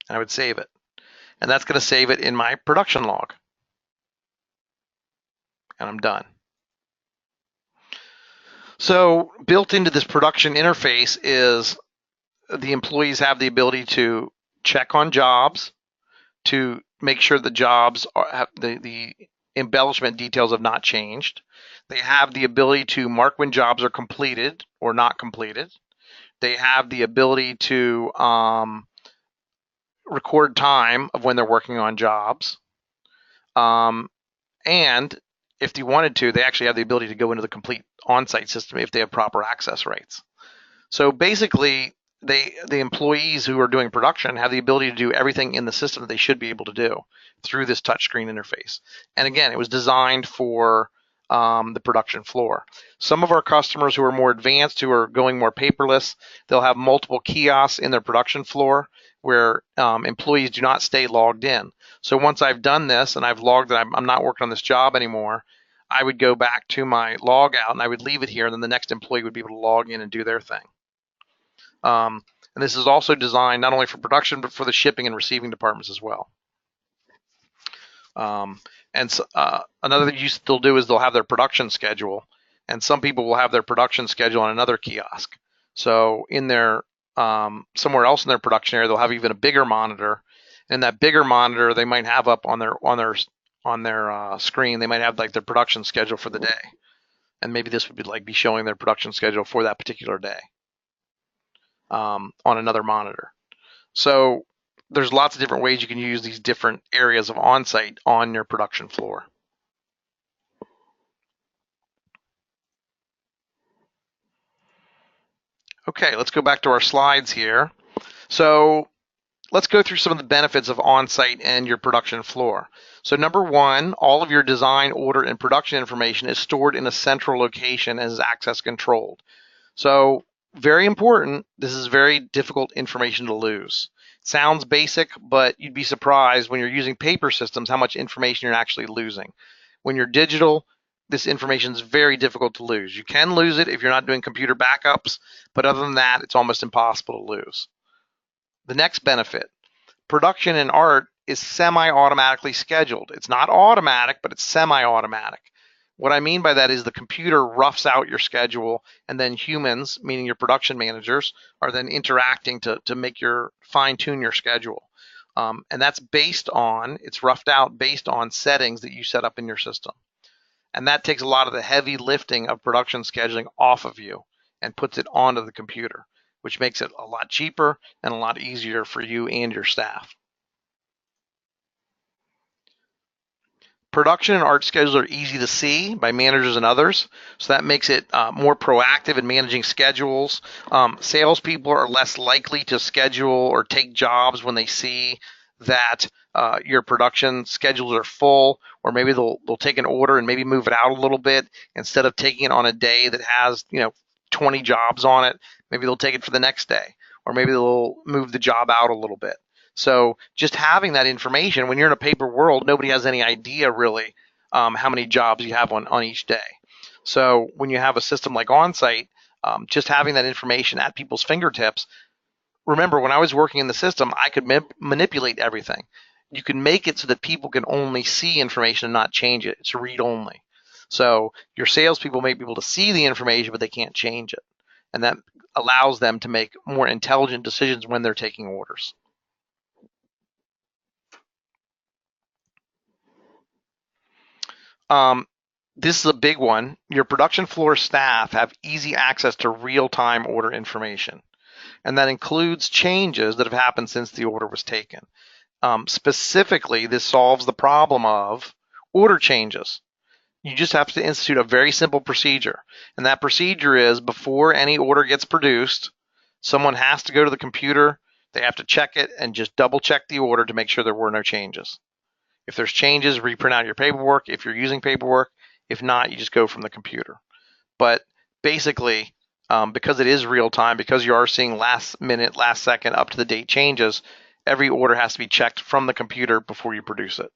[SPEAKER 2] And I would save it. And that's going to save it in my production log. And I'm done. So built into this production interface is the employees have the ability to check on jobs, to make sure the jobs have the embellishment details have not changed. They have the ability to mark when jobs are completed or not completed. They have the ability to record time of when they're working on jobs. And if they wanted to, they actually have the ability to go into the complete on-site system if they have proper access rights. So basically, the employees who are doing production have the ability to do everything in the system that they should be able to do through this touchscreen interface. And again, it was designed for the production floor. Some of our customers who are more advanced, who are going more paperless, they'll have multiple kiosks in their production floor where employees do not stay logged in. So once I've done this and I've logged that I'm not working on this job anymore, I would go back to my log out and I would leave it here, and then the next employee would be able to log in and do their thing. And this is also designed not only for production, but for the shipping and receiving departments as well. And so, another thing you still do is they'll have their production schedule, and some people will have their production schedule on another kiosk. So in their somewhere else in their production area, they'll have even a bigger monitor, and that bigger monitor they might have up on their screen. They might have like their production schedule for the day, and maybe this would be showing their production schedule for that particular day on another monitor. So there's lots of different ways you can use these different areas of on-site on your production floor. Okay, let's go back to our slides here. So let's go through some of the benefits of on-site and your production floor. So number one, all of your design, order, and production information is stored in a central location and is access controlled. So very important, this is very difficult information to lose. Sounds basic, but you'd be surprised when you're using paper systems how much information you're actually losing. When you're digital, this information is very difficult to lose. You can lose it if you're not doing computer backups, but other than that, it's almost impossible to lose. The next benefit, production in art is semi-automatically scheduled. It's not automatic, but it's semi-automatic. What I mean by that is the computer roughs out your schedule, and then humans, meaning your production managers, are then interacting to make your fine-tune your schedule. And that's it's roughed out based on settings that you set up in your system. And that takes a lot of the heavy lifting of production scheduling off of you and puts it onto the computer, which makes it a lot cheaper and a lot easier for you and your staff. Production and art schedules are easy to see by managers and others, so that makes it more proactive in managing schedules. Salespeople are less likely to schedule or take jobs when they see that your production schedules are full, or maybe they'll take an order and maybe move it out a little bit instead of taking it on a day that has 20 jobs on it. Maybe they'll take it for the next day, or maybe they'll move the job out a little bit. So just having that information, when you're in a paper world, nobody has any idea really how many jobs you have on each day. So when you have a system like OnSite, just having that information at people's fingertips. Remember, when I was working in the system, I could manipulate everything. You can make it so that people can only see information and not change it. It's read only. So your salespeople may be able to see the information, but they can't change it. And that allows them to make more intelligent decisions when they're taking orders. This is a big one. Your production floor staff have easy access to real-time order information, and that includes changes that have happened since the order was taken. Specifically, this solves the problem of order changes. You just have to institute a very simple procedure. And that procedure is before any order gets produced, someone has to go to the computer, they have to check it and just double check the order to make sure there were no changes. If there's changes, reprint out your paperwork if you're using paperwork. If not, you just go from the computer. But basically, because it is real time, because you are seeing last minute, last second, up to the date changes, every order has to be checked from the computer before you produce it.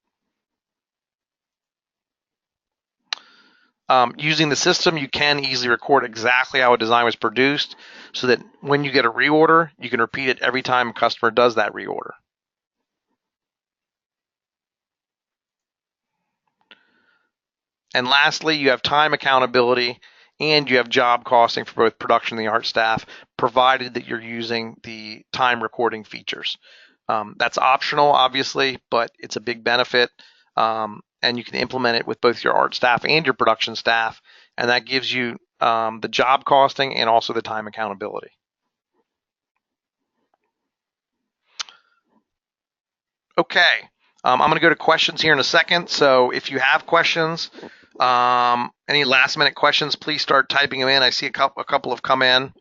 [SPEAKER 2] Using the system, you can easily record exactly how a design was produced so that when you get a reorder, you can repeat it every time a customer does that reorder. And lastly, you have time accountability and you have job costing for both production and the art staff, provided that you're using the time recording features. That's optional, obviously, but it's a big benefit. And you can implement it with both your art staff and your production staff, and that gives you the job costing and also the time accountability. Okay, I'm going to go to questions here in a second. So if you have questions, any last minute questions, please start typing them in. I see a couple have come in.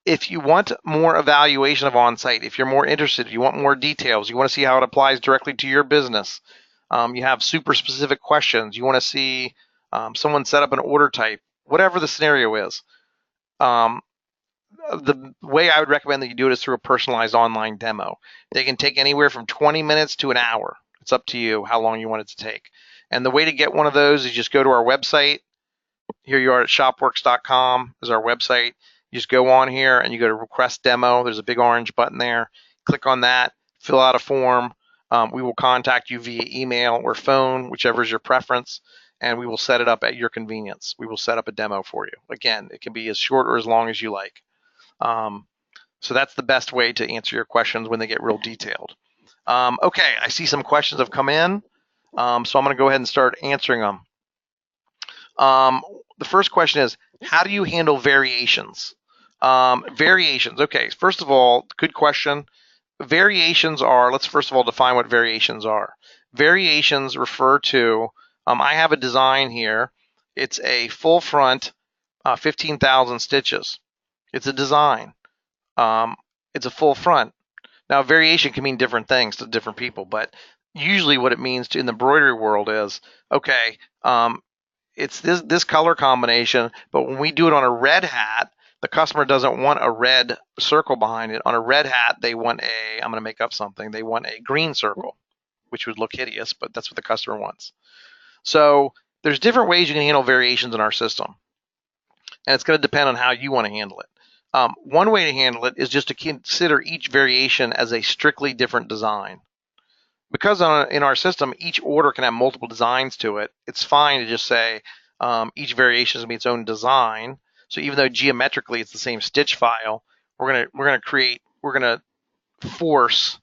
[SPEAKER 2] If you want more evaluation of OnSite, if you're more interested, you want more details, you want to see how it applies directly to your business, you have super specific questions, you want to see someone set up an order type, whatever the scenario is, the way I would recommend that you do it is through a personalized online demo. They can take anywhere from 20 minutes to an hour. It's up to you how long you want it to take. And the way to get one of those is just go to our website. Here you are at shopworks.com is our website. You just go on here and you go to request demo. There's a big orange button there. Click on that, fill out a form. We will contact you via email or phone, whichever is your preference, and we will set it up at your convenience. We will set up a demo for you. Again, it can be as short or as long as you like. So that's the best way to answer your questions when they get real detailed. Okay, I see some questions have come in, so I'm going to go ahead and start answering them. The first question is, how do you handle variations? Variations, okay, first of all, good question. Variations are, let's first of all define what variations are. Variations refer to, I have a design here. It's a full front, 15,000 stitches. It's a design. It's a full front. Now, variation can mean different things to different people, but usually what it means in the embroidery world is, okay, it's this color combination, but when we do it on a red hat, the customer doesn't want a red circle behind it. On a red hat, they want I'm going to make up something, they want a green circle, which would look hideous, but that's what the customer wants. So there's different ways you can handle variations in our system, and it's going to depend on how you want to handle it. One way to handle it is just to consider each variation as a strictly different design. Because in our system, each order can have multiple designs to it, it's fine to just say each variation is going to be its own design. So even though geometrically it's the same stitch file, we're gonna force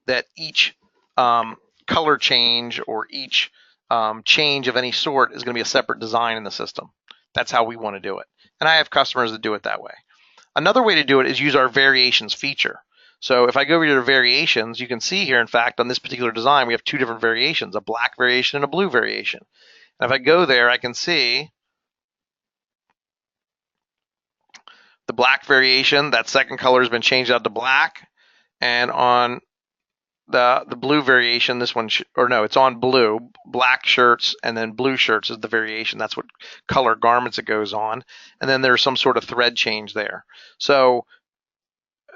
[SPEAKER 2] that each color change or each change of any sort is going to be a separate design in the system. That's how we want to do it. And I have customers that do it that way. Another way to do it is use our variations feature. So if I go over to variations, you can see here, in fact, on this particular design, we have two different variations, a black variation and a blue variation. And if I go there, I can see the black variation, that second color has been changed out to black. And on the blue variation, this one, it's on blue, black shirts, and then blue shirts is the variation. That's what color garments it goes on. And then there's some sort of thread change there. So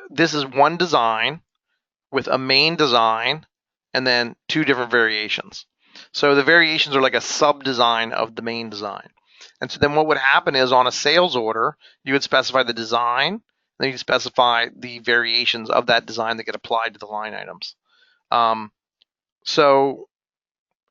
[SPEAKER 2] this is one design with a main design and then two different variations. So the variations are like a sub-design of the main design. And so then what would happen is on a sales order, you would specify the design, then you specify the variations of that design that get applied to the line items. And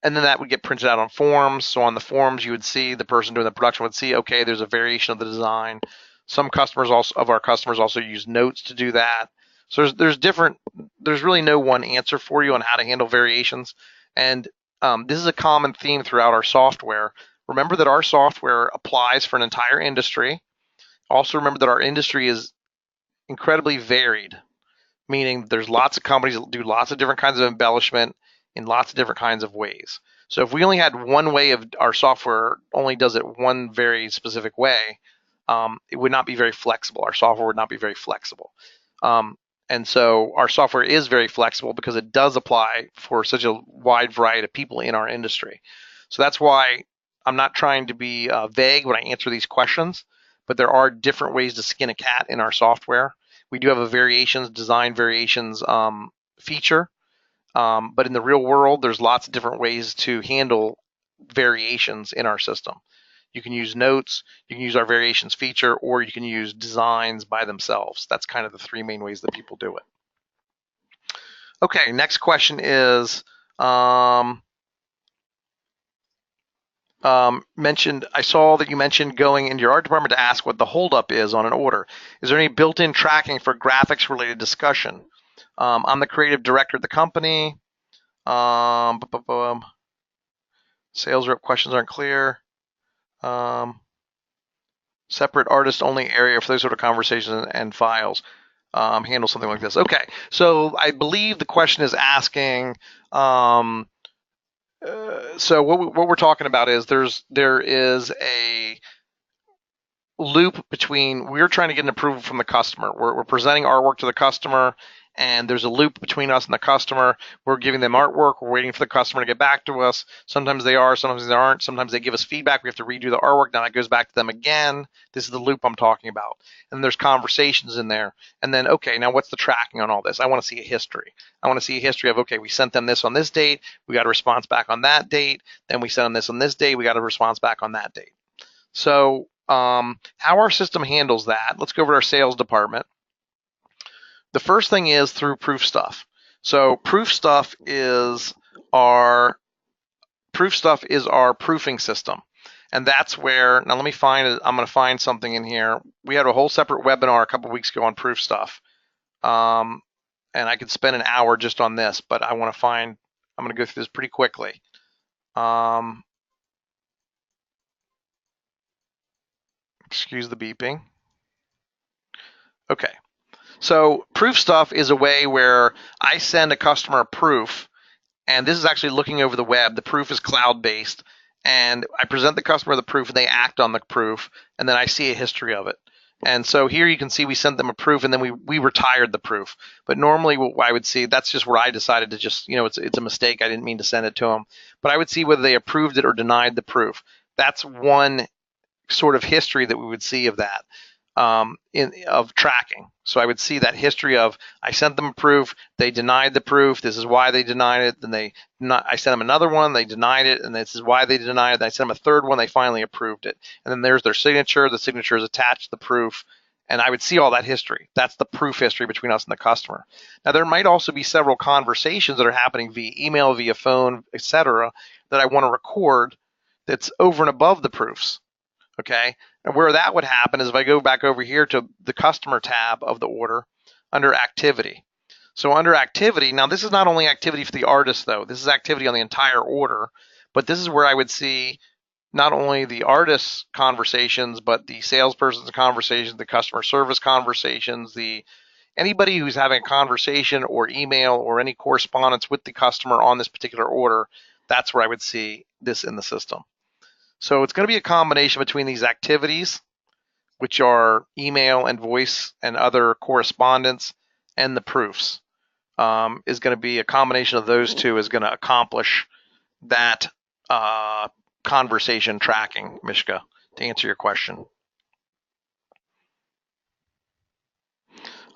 [SPEAKER 2] then that would get printed out on forms. So on the forms, you would see the person doing the production would see, okay, there's a variation of the design. Some customers of our customers also use notes to do that. So there's really no one answer for you on how to handle variations. And this is a common theme throughout our software. Remember that our software applies for an entire industry. Also remember that our industry is incredibly varied, meaning there's lots of companies that do lots of different kinds of embellishment in lots of different kinds of ways. So if we only had one way of our software only does it one very specific way, it would not be very flexible. Our software would not be very flexible. Um, and so our software is very flexible because it does apply for such a wide variety of people in our industry. So that's why I'm not trying to be vague when I answer these questions, but there are different ways to skin a cat in our software. We do have a design variations feature, but in the real world, there's lots of different ways to handle variations in our system. You can use notes, you can use our variations feature, or you can use designs by themselves. That's kind of the three main ways that people do it. Okay, next question is I saw that you mentioned going into your art department to ask what the holdup is on an order. Is there any built-in tracking for graphics-related discussion? I'm the creative director of the company. Sales rep questions aren't clear. Separate artist-only area for those sort of conversations and files. Handle something like this. Okay, so I believe the question is asking. So what we're talking about is there is a loop between we're trying to get an approval from the customer. We're presenting artwork to the customer, and there's a loop between us and the customer. We're giving them artwork. We're waiting for the customer to get back to us. Sometimes they are, sometimes they aren't. Sometimes they give us feedback. We have to redo the artwork. Now it goes back to them again. This is the loop I'm talking about. And there's conversations in there. And then, okay, now what's the tracking on all this? I want to see a history. I want to see a history of, okay, we sent them this on this date. We got a response back on that date. Then we sent them this on this date. We got a response back on that date. So how our system handles that, let's go over to our sales department. The first thing is through proof stuff. So proof stuff is our proofing system. And that's where, now let me find it. I'm going to find something in here. We had a whole separate webinar a couple weeks ago on proof stuff. And I could spend an hour just on this, but I'm going to go through this pretty quickly. Excuse the beeping. Okay. So proof stuff is a way where I send a customer a proof, and this is actually looking over the web. The proof is cloud-based, and I present the customer the proof, and they act on the proof, and then I see a history of it. And so here you can see we sent them a proof, and then we retired the proof. But normally what I would see, that's just where I decided to just, it's a mistake. I didn't mean to send it to them. But I would see whether they approved it or denied the proof. That's one sort of history that we would see of that. Of tracking. So I would see that history of I sent them a proof, they denied the proof, this is why they denied it, then I sent them another one, they denied it, and this is why they denied it, then I sent them a third one, they finally approved it. And then there's their signature, the signature is attached to the proof, and I would see all that history. That's the proof history between us and the customer. Now there might also be several conversations that are happening via email, via phone, etc., that I want to record that's over and above the proofs. Okay, and where that would happen is if I go back over here to the customer tab of the order under activity. So under activity, now this is not only activity for the artist though, this is activity on the entire order, but this is where I would see not only the artist's conversations, but the salesperson's conversations, the customer service conversations, anybody who's having a conversation or email or any correspondence with the customer on this particular order, that's where I would see this in the system. So it's going to be a combination between these activities, which are email and voice and other correspondence, and the proofs. Is going to be a combination of those two is going to accomplish that conversation tracking, Mishka, to answer your question.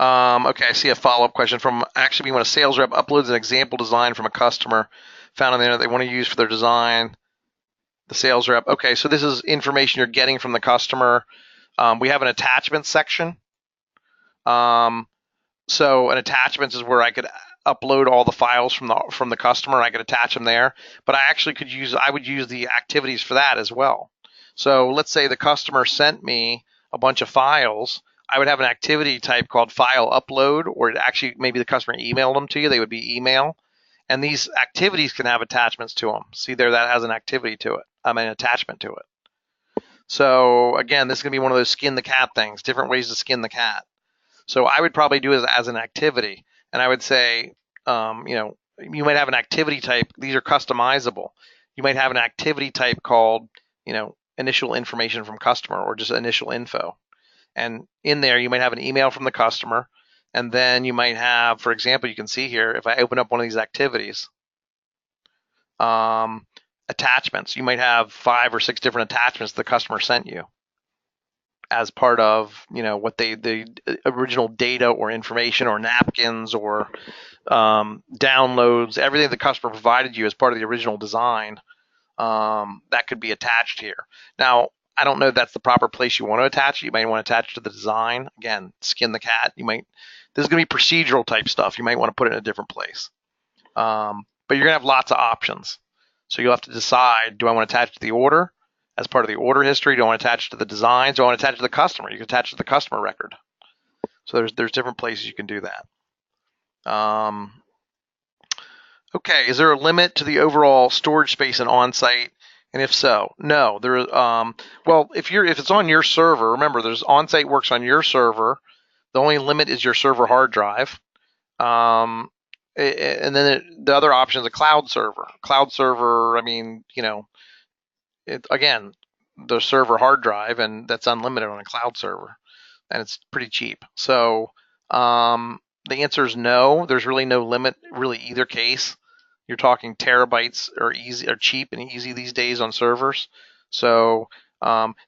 [SPEAKER 2] Okay, I see a follow-up question from actually when a sales rep uploads an example design from a customer found on the internet they want to use for their design. The sales rep. Okay, so this is information you're getting from the customer. We have an attachment section. So an attachments is where I could upload all the files from the customer. I could attach them there. But I would use the activities for that as well. So let's say the customer sent me a bunch of files. I would have an activity type called file upload, or maybe the customer emailed them to you. They would be email. And these activities can have attachments to them. See there, that has an activity to it. I mean, attachment to it. So again, this is going to be one of those skin the cat things, different ways to skin the cat. So I would probably do it as an activity. And I would say, you might have an activity type. These are customizable. You might have an activity type called, initial information from customer or just initial info. And in there, you might have an email from the customer. And then you might have, for example, you can see here, if I open up one of these activities, attachments, you might have 5 or 6 different attachments the customer sent you as part of, what the original data or information or napkins or downloads, everything the customer provided you as part of the original design, that could be attached here. Now, I don't know if that's the proper place you want to attach it. You might want to attach it to the design. Again, skin the cat. This is going to be procedural type stuff. You might want to put it in a different place. But you're going to have lots of options. So you'll have to decide, do I want to attach it to the order as part of the order history? Do I want to attach it to the designs? Do I want to attach it to the customer? You can attach it to the customer record. So there's different places you can do that. Okay, is there a limit to the overall storage space in OnSite? And if so, no. Well, if it's on your server, remember, OnSite works on your server. The only limit is your server hard drive. And then the other option is a cloud server. Cloud server, again, the server hard drive, and that's unlimited on a cloud server, and it's pretty cheap. So the answer is no. There's really no limit, really, either case. You're talking terabytes are cheap and easy these days on servers. So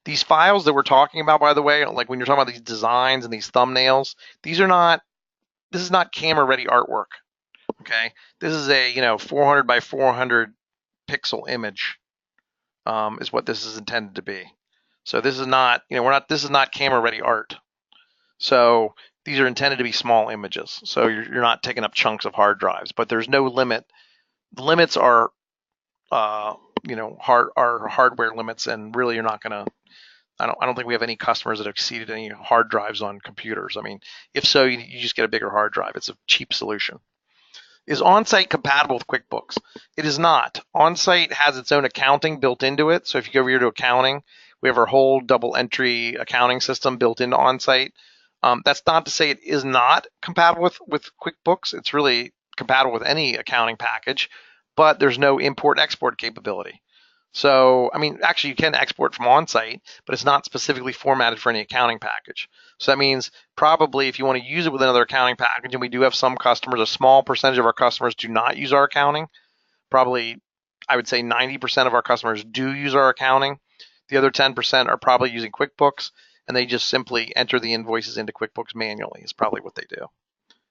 [SPEAKER 2] these files that we're talking about, by the way, like when you're talking about these designs and these thumbnails, this is not camera ready artwork. Okay, this is a 400 by 400 pixel image, is what this is intended to be. So this is not, this is not camera ready art. So these are intended to be small images. So you're not taking up chunks of hard drives, but there's no limit. The limits are, hardware limits, and really you're not going to. I don't think we have any customers that have exceeded any hard drives on computers. I mean, if so, you just get a bigger hard drive. It's a cheap solution. Is OnSite compatible with QuickBooks? It is not. OnSite has its own accounting built into it. So if you go over here to accounting, we have our whole double entry accounting system built into OnSite. That's not to say it is not compatible with QuickBooks. It's really compatible with any accounting package, but there's no import-export capability. So, actually you can export from OnSite, but it's not specifically formatted for any accounting package. So that means probably if you want to use it with another accounting package, and we do have some customers, a small percentage of our customers do not use our accounting. Probably, I would say 90% of our customers do use our accounting. The other 10% are probably using QuickBooks, and they just simply enter the invoices into QuickBooks manually is probably what they do.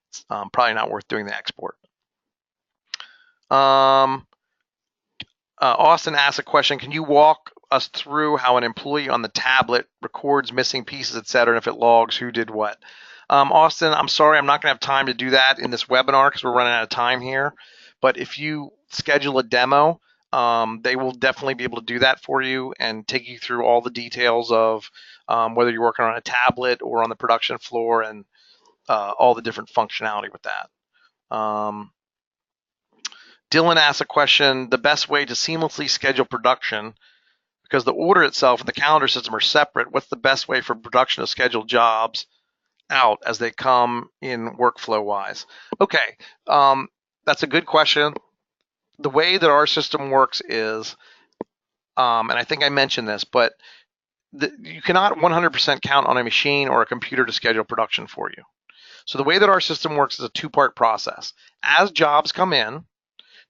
[SPEAKER 2] It's probably not worth doing the export. Austin asks a question, can you walk us through how an employee on the tablet records missing pieces, etc., and if it logs who did what? Austin, I'm sorry, I'm not going to have time to do that in this webinar because we're running out of time here. But if you schedule a demo, they will definitely be able to do that for you and take you through all the details of whether you're working on a tablet or on the production floor and all the different functionality with that. Dylan asks a question, the best way to seamlessly schedule production, because the order itself and the calendar system are separate, what's the best way for production to schedule jobs out as they come in workflow wise? Okay, that's a good question. The way that our system works is, and I think I mentioned this, but you cannot 100% count on a machine or a computer to schedule production for you. So the way that our system works is a two-part process. As jobs come in,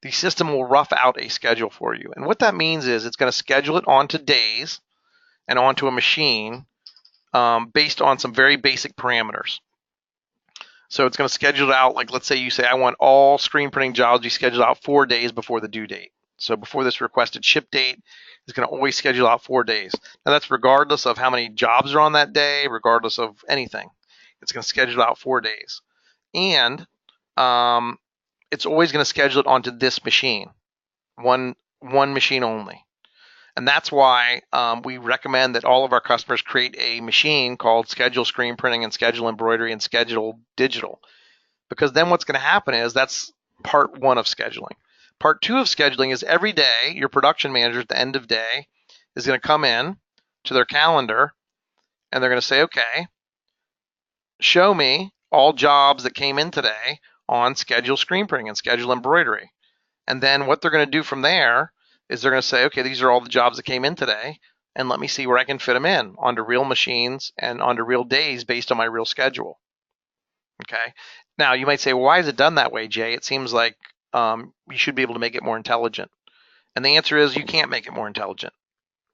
[SPEAKER 2] the system will rough out a schedule for you. And what that means is it's going to schedule it onto days and onto a machine based on some very basic parameters. So it's going to schedule it out, like let's say you say, I want all screen printing jobs to be scheduled out 4 days before the due date. So before this requested ship date, it's going to always schedule out 4 days. Now that's regardless of how many jobs are on that day, regardless of anything. It's going to schedule out 4 days. And it's always going to schedule it onto this machine, one machine only. And that's why we recommend that all of our customers create a machine called Schedule Screen Printing and Schedule Embroidery and Schedule Digital. Because then what's going to happen is that's part one of scheduling. Part two of scheduling is every day your production manager at the end of day is going to come in to their calendar and they're going to say, okay, show me all jobs that came in today on schedule screen printing and schedule embroidery. And then what they're going to do from there is they're going to say, okay, these are all the jobs that came in today, and let me see where I can fit them in onto real machines and onto real days based on my real schedule. Okay. Now you might say, well, why is it done that way, Jay? It seems like you should be able to make it more intelligent. And the answer is you can't make it more intelligent,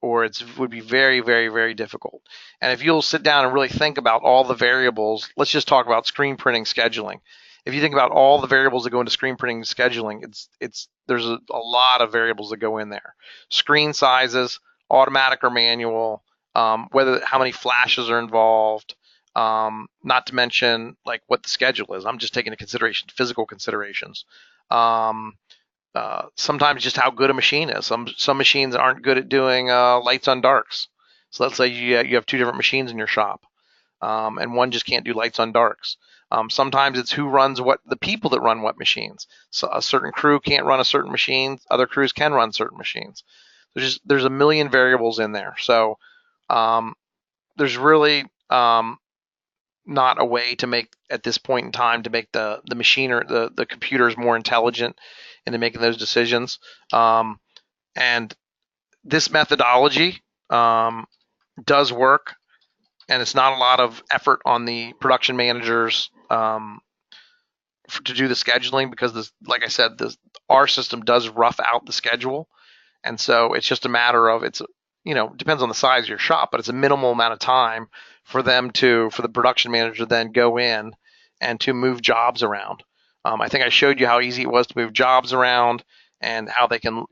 [SPEAKER 2] or it would be very, very, very difficult. And if you'll sit down and really think about all the variables, let's just talk about screen printing scheduling. If you think about all the variables that go into screen printing scheduling, there's a lot of variables that go in there. Screen sizes, automatic or manual, how many flashes are involved, not to mention like what the schedule is. I'm just taking into consideration physical considerations. Sometimes just how good a machine is. Some machines aren't good at doing lights on darks. So let's say you have two different machines in your shop, and one just can't do lights on darks. Sometimes it's who runs what, the people that run what machines. So a certain crew can't run a certain machine. Other crews can run certain machines. There's a million variables in there. So there's really not a way to make at this point in time to make the machine or the computers more intelligent into making those decisions. And this methodology does work, and it's not a lot of effort on the production managers to do the scheduling, because this, like I said, our system does rough out the schedule, and so it's just a matter of depends on the size of your shop, but it's a minimal amount of time for the production manager to then go in and to move jobs around. I think I showed you how easy it was to move jobs around and how they can,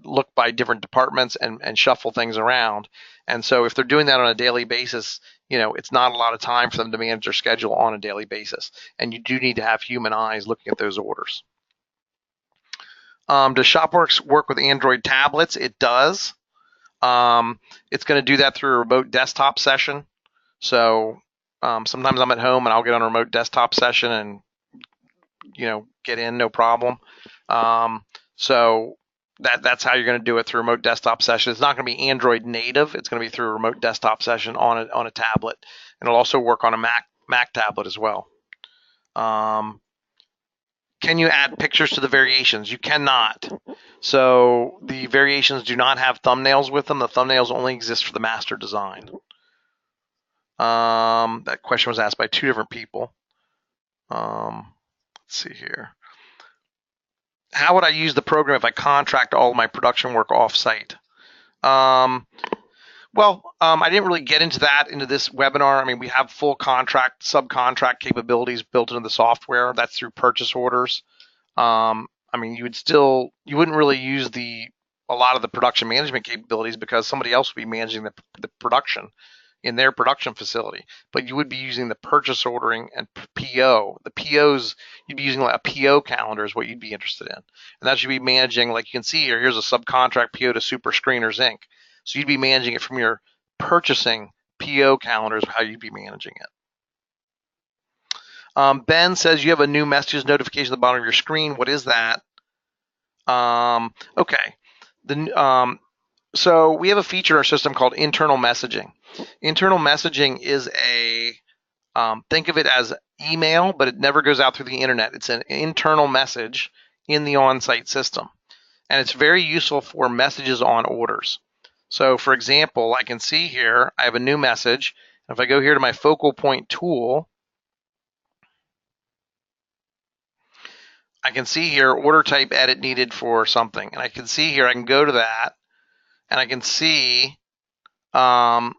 [SPEAKER 2] look by different departments and shuffle things around. And so if they're doing that on a daily basis, it's not a lot of time for them to manage their schedule on a daily basis. And you do need to have human eyes looking at those orders. Does ShopWorks work with Android tablets? It does. It's going to do that through a remote desktop session. So sometimes I'm at home and I'll get on a remote desktop session and get in, no problem. So that's how you're going to do it, through a remote desktop session. It's not going to be Android native. It's going to be through a remote desktop session on a tablet, and it'll also work on a Mac tablet as well. Can you add pictures to the variations? You cannot. So the variations do not have thumbnails with them. The thumbnails only exist for the master design. That question was asked by two different people. Let's see here. How would I use the program if I contract all of my production work off-site? I didn't really get into that into this webinar. I mean, we have full contract, subcontract capabilities built into the software. That's through purchase orders. You wouldn't really use a lot of the production management capabilities, because somebody else would be managing the production in their production facility, but you would be using the purchase ordering and PO. The POs, you'd be using like a PO calendar is what you'd be interested in. And that should be managing, like you can see here, here's a subcontract PO to Super Screeners Inc. So you'd be managing it from your purchasing PO calendars, how you'd be managing it. Ben says you have a new messages notification at the bottom of your screen. What is that? Okay. So we have a feature in our system called internal messaging. Internal messaging is think of it as email, but it never goes out through the internet. It's an internal message in the OnSite system, and it's very useful for messages on orders. So for example, I can see here, I have a new message. If I go here to my focal point tool, I can see here order type edit needed for something. And I can see here, I can go to that and I can see a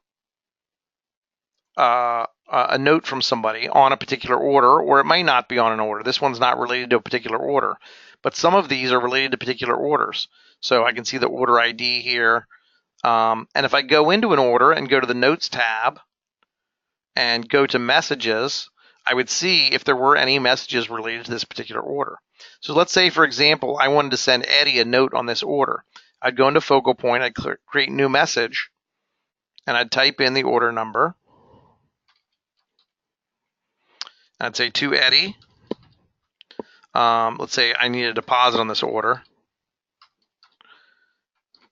[SPEAKER 2] note from somebody on a particular order, or it might not be on an order. This one's not related to a particular order, but some of these are related to particular orders. So I can see the order ID here. And if I go into an order and go to the Notes tab and go to Messages, I would see if there were any messages related to this particular order. So let's say, for example, I wanted to send Eddie a note on this order. I'd go into Focal Point, I'd create new message, and I'd type in the order number. I'd say to Eddie. let's say I need a deposit on this order.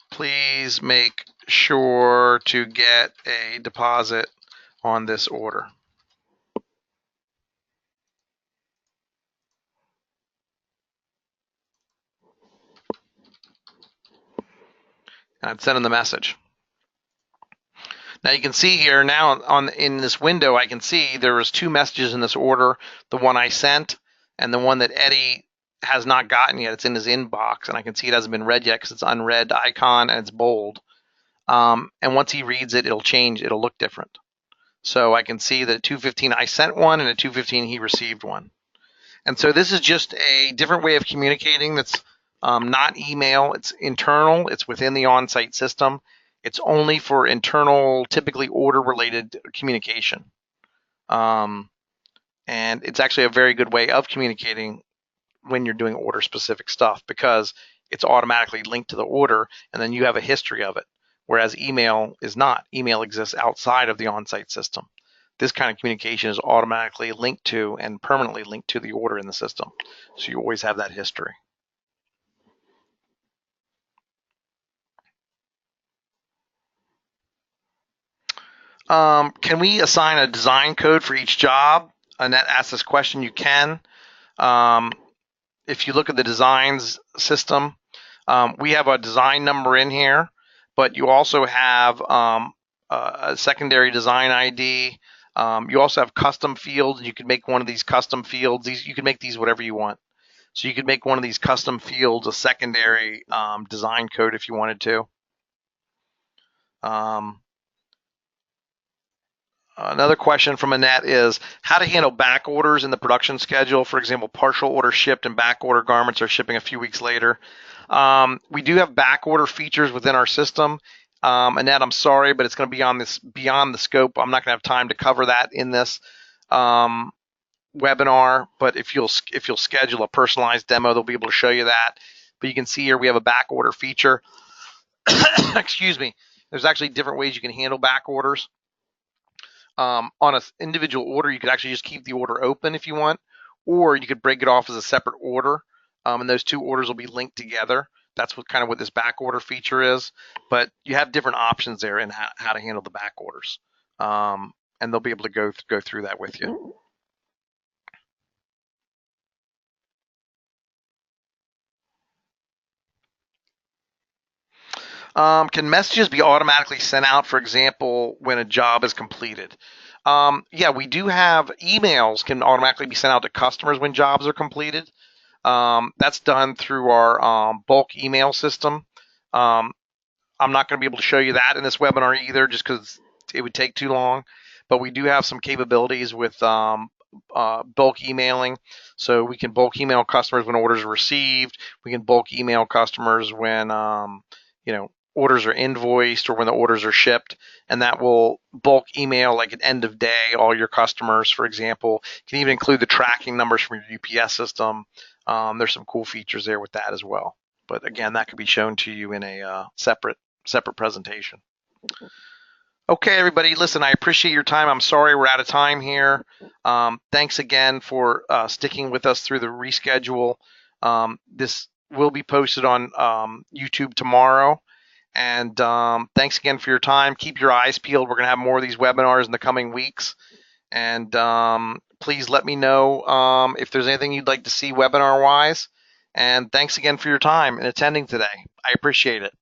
[SPEAKER 2] Please make sure to get a deposit on this order. And I'd send them the message. Now you can see here now in this window, I can see there was 2 messages in this order, the one I sent and the one that Eddie has not gotten yet. It's in his inbox, and I can see it hasn't been read yet because it's unread icon and it's bold. And once he reads it, it'll change. It'll look different. So I can see that at 2:15 I sent one, and at 2:15 he received one. And so this is just a different way of communicating that's not email. It's internal. It's within the OnSite system. It's only for internal, typically order-related communication. And it's actually a very good way of communicating when you're doing order-specific stuff, because it's automatically linked to the order, and then you have a history of it, whereas email is not. Email exists outside of the OnSite system. This kind of communication is automatically linked to and permanently linked to the order in the system. So you always have that history. Can we assign a design code for each job? Annette asked this question. You can. If you look at the designs system, we have a design number in here, but you also have a secondary design ID. You also have custom fields, and you can make one of these custom fields. You can make these whatever you want. So you could make one of these custom fields a secondary design code if you wanted to. Another question from Annette is how to handle back orders in the production schedule. For example, partial order shipped and back order garments are shipping a few weeks later. We do have back order features within our system. Annette, I'm sorry, but it's going to be on this beyond the scope. I'm not going to have time to cover that in this webinar, but if you'll schedule a personalized demo, they'll be able to show you that. But you can see here we have a back order feature. Excuse me. There's actually different ways you can handle back orders. On an individual order, you could actually just keep the order open if you want, or you could break it off as a separate order, and those 2 orders will be linked together. That's what this back order feature is. But you have different options there in how to handle the back orders, and they'll be able to go through that with you. Can messages be automatically sent out, for example, when a job is completed? Yeah, we do have emails can automatically be sent out to customers when jobs are completed. That's done through our bulk email system. I'm not going to be able to show you that in this webinar either, just because it would take too long. But we do have some capabilities with bulk emailing. So we can bulk email customers when orders are received. We can bulk email customers when orders are invoiced or when the orders are shipped, and that will bulk email like at end of day all your customers, for example. You can even include the tracking numbers from your UPS system. There's some cool features there with that as well. But again, that could be shown to you in a separate presentation. Okay, everybody, listen, I appreciate your time. I'm sorry we're out of time here. Thanks again for sticking with us through the reschedule. This will be posted on YouTube tomorrow. And thanks again for your time. Keep your eyes peeled. We're going to have more of these webinars in the coming weeks. And please let me know if there's anything you'd like to see webinar-wise. And thanks again for your time and attending today. I appreciate it.